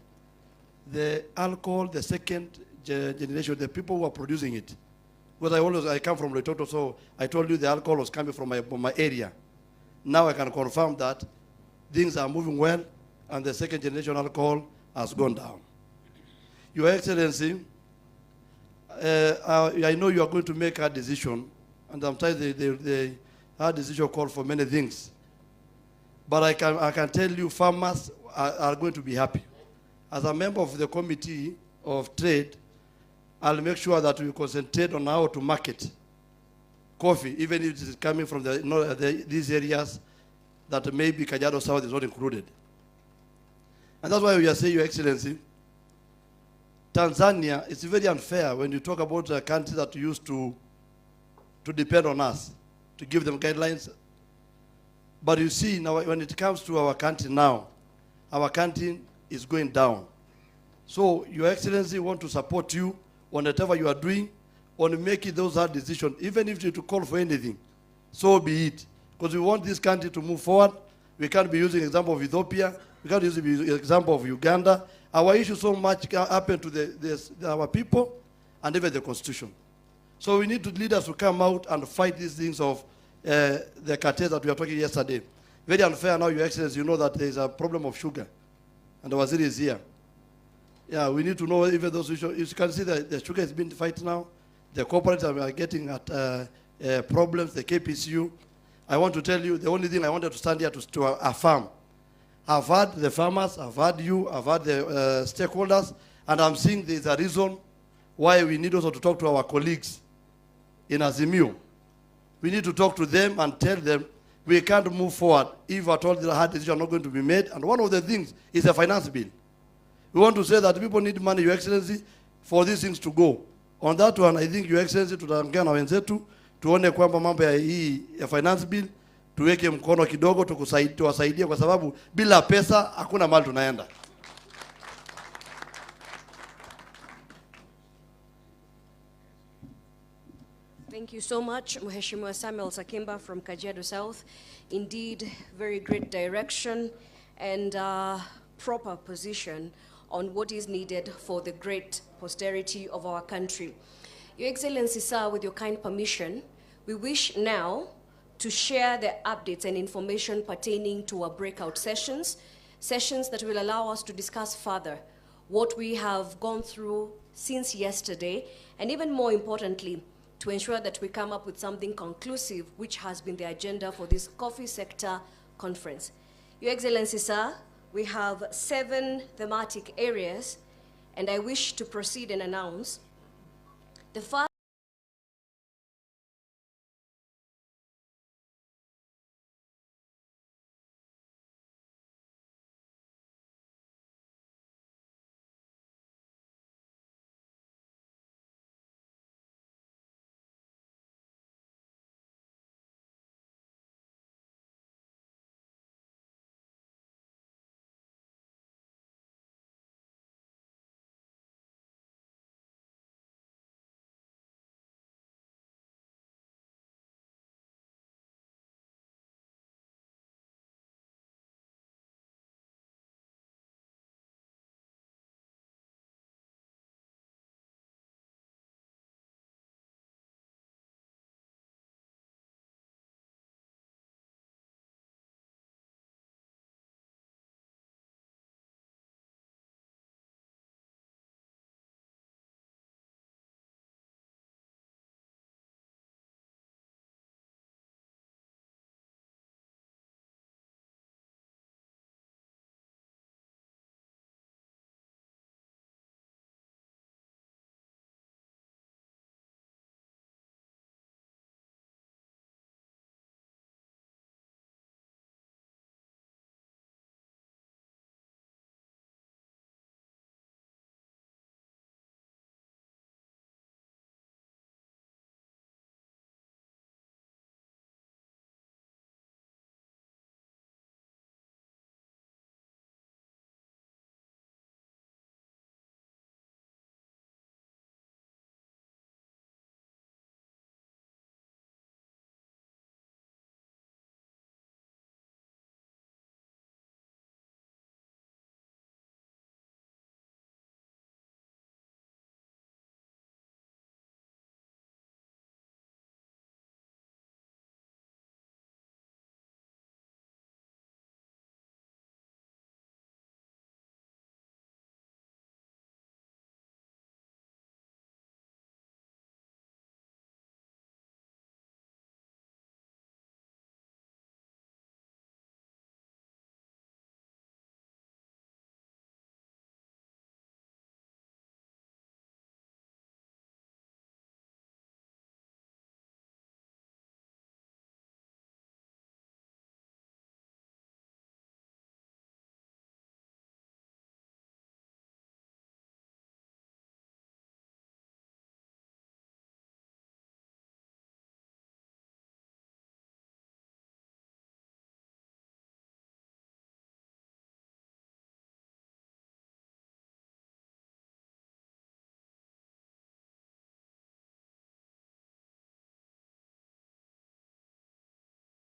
the alcohol, the second generation, the people who are producing it, because I come from Letoto, so I told you the alcohol was coming from my area. Now I can confirm that things are moving well, and the second generation alcohol has gone down. Your Excellency, I know you are going to make a decision, and sometimes the hard decision call for many things. But I can tell you farmers are going to be happy. As a member of the committee of Trade, I'll make sure that we concentrate on how to market coffee, even if it is coming from these areas that maybe Kajiado South is not included. And that's why we are saying, Your Excellency, Tanzania, it's very unfair when you talk about a country that used to depend on us, to give them guidelines. But you see, now when it comes to our country now, our country is going down. So, Your Excellency, want to support you on whatever you are doing, on making those hard decisions, even if you to call for anything, so be it. Because we want this country to move forward. We can't be using example of Ethiopia. We can't use the example of Uganda. Our issue so much happen to our people and even the Constitution. So we need leaders to come out and fight these things of the cartels that we were talking yesterday. Very unfair now, Your Excellency, you know that there is a problem of sugar. And the Waziri is here. Yeah, we need to know even those issues. You can see that the sugar is being fighting now. The cooperatives are getting at problems, the KPCU. I want to tell you, the only thing I wanted to stand here to affirm. I've heard the farmers, I've heard you, I've heard the stakeholders, and I'm seeing there's a reason why we need also to talk to our colleagues in Azimio. We need to talk to them and tell them we can't move forward if at all the hard decisions are not going to be made. And one of the things is a finance bill. We want to say that people need money, Your Excellency, for these things to go. On that one, I think, Your Excellency, tutaongea na wenzetu, tuone kwamba mambo ya hii ya finance bill, tuweke mkono kidogo, tuwasaidie kwa sababu bila pesa, hakuna mahali tunaenda. Thank you so much, Mheshimiwa Samuel Sakimba from Kajiado South. Indeed, very great direction and proper position on what is needed for the great posterity of our country. Your Excellency, sir, with your kind permission, we wish now to share the updates and information pertaining to our breakout sessions that will allow us to discuss further what we have gone through since yesterday, and even more importantly, to ensure that we come up with something conclusive, which has been the agenda for this coffee sector conference. Your Excellency, sir, we have 7 thematic areas, and I wish to proceed and announce the first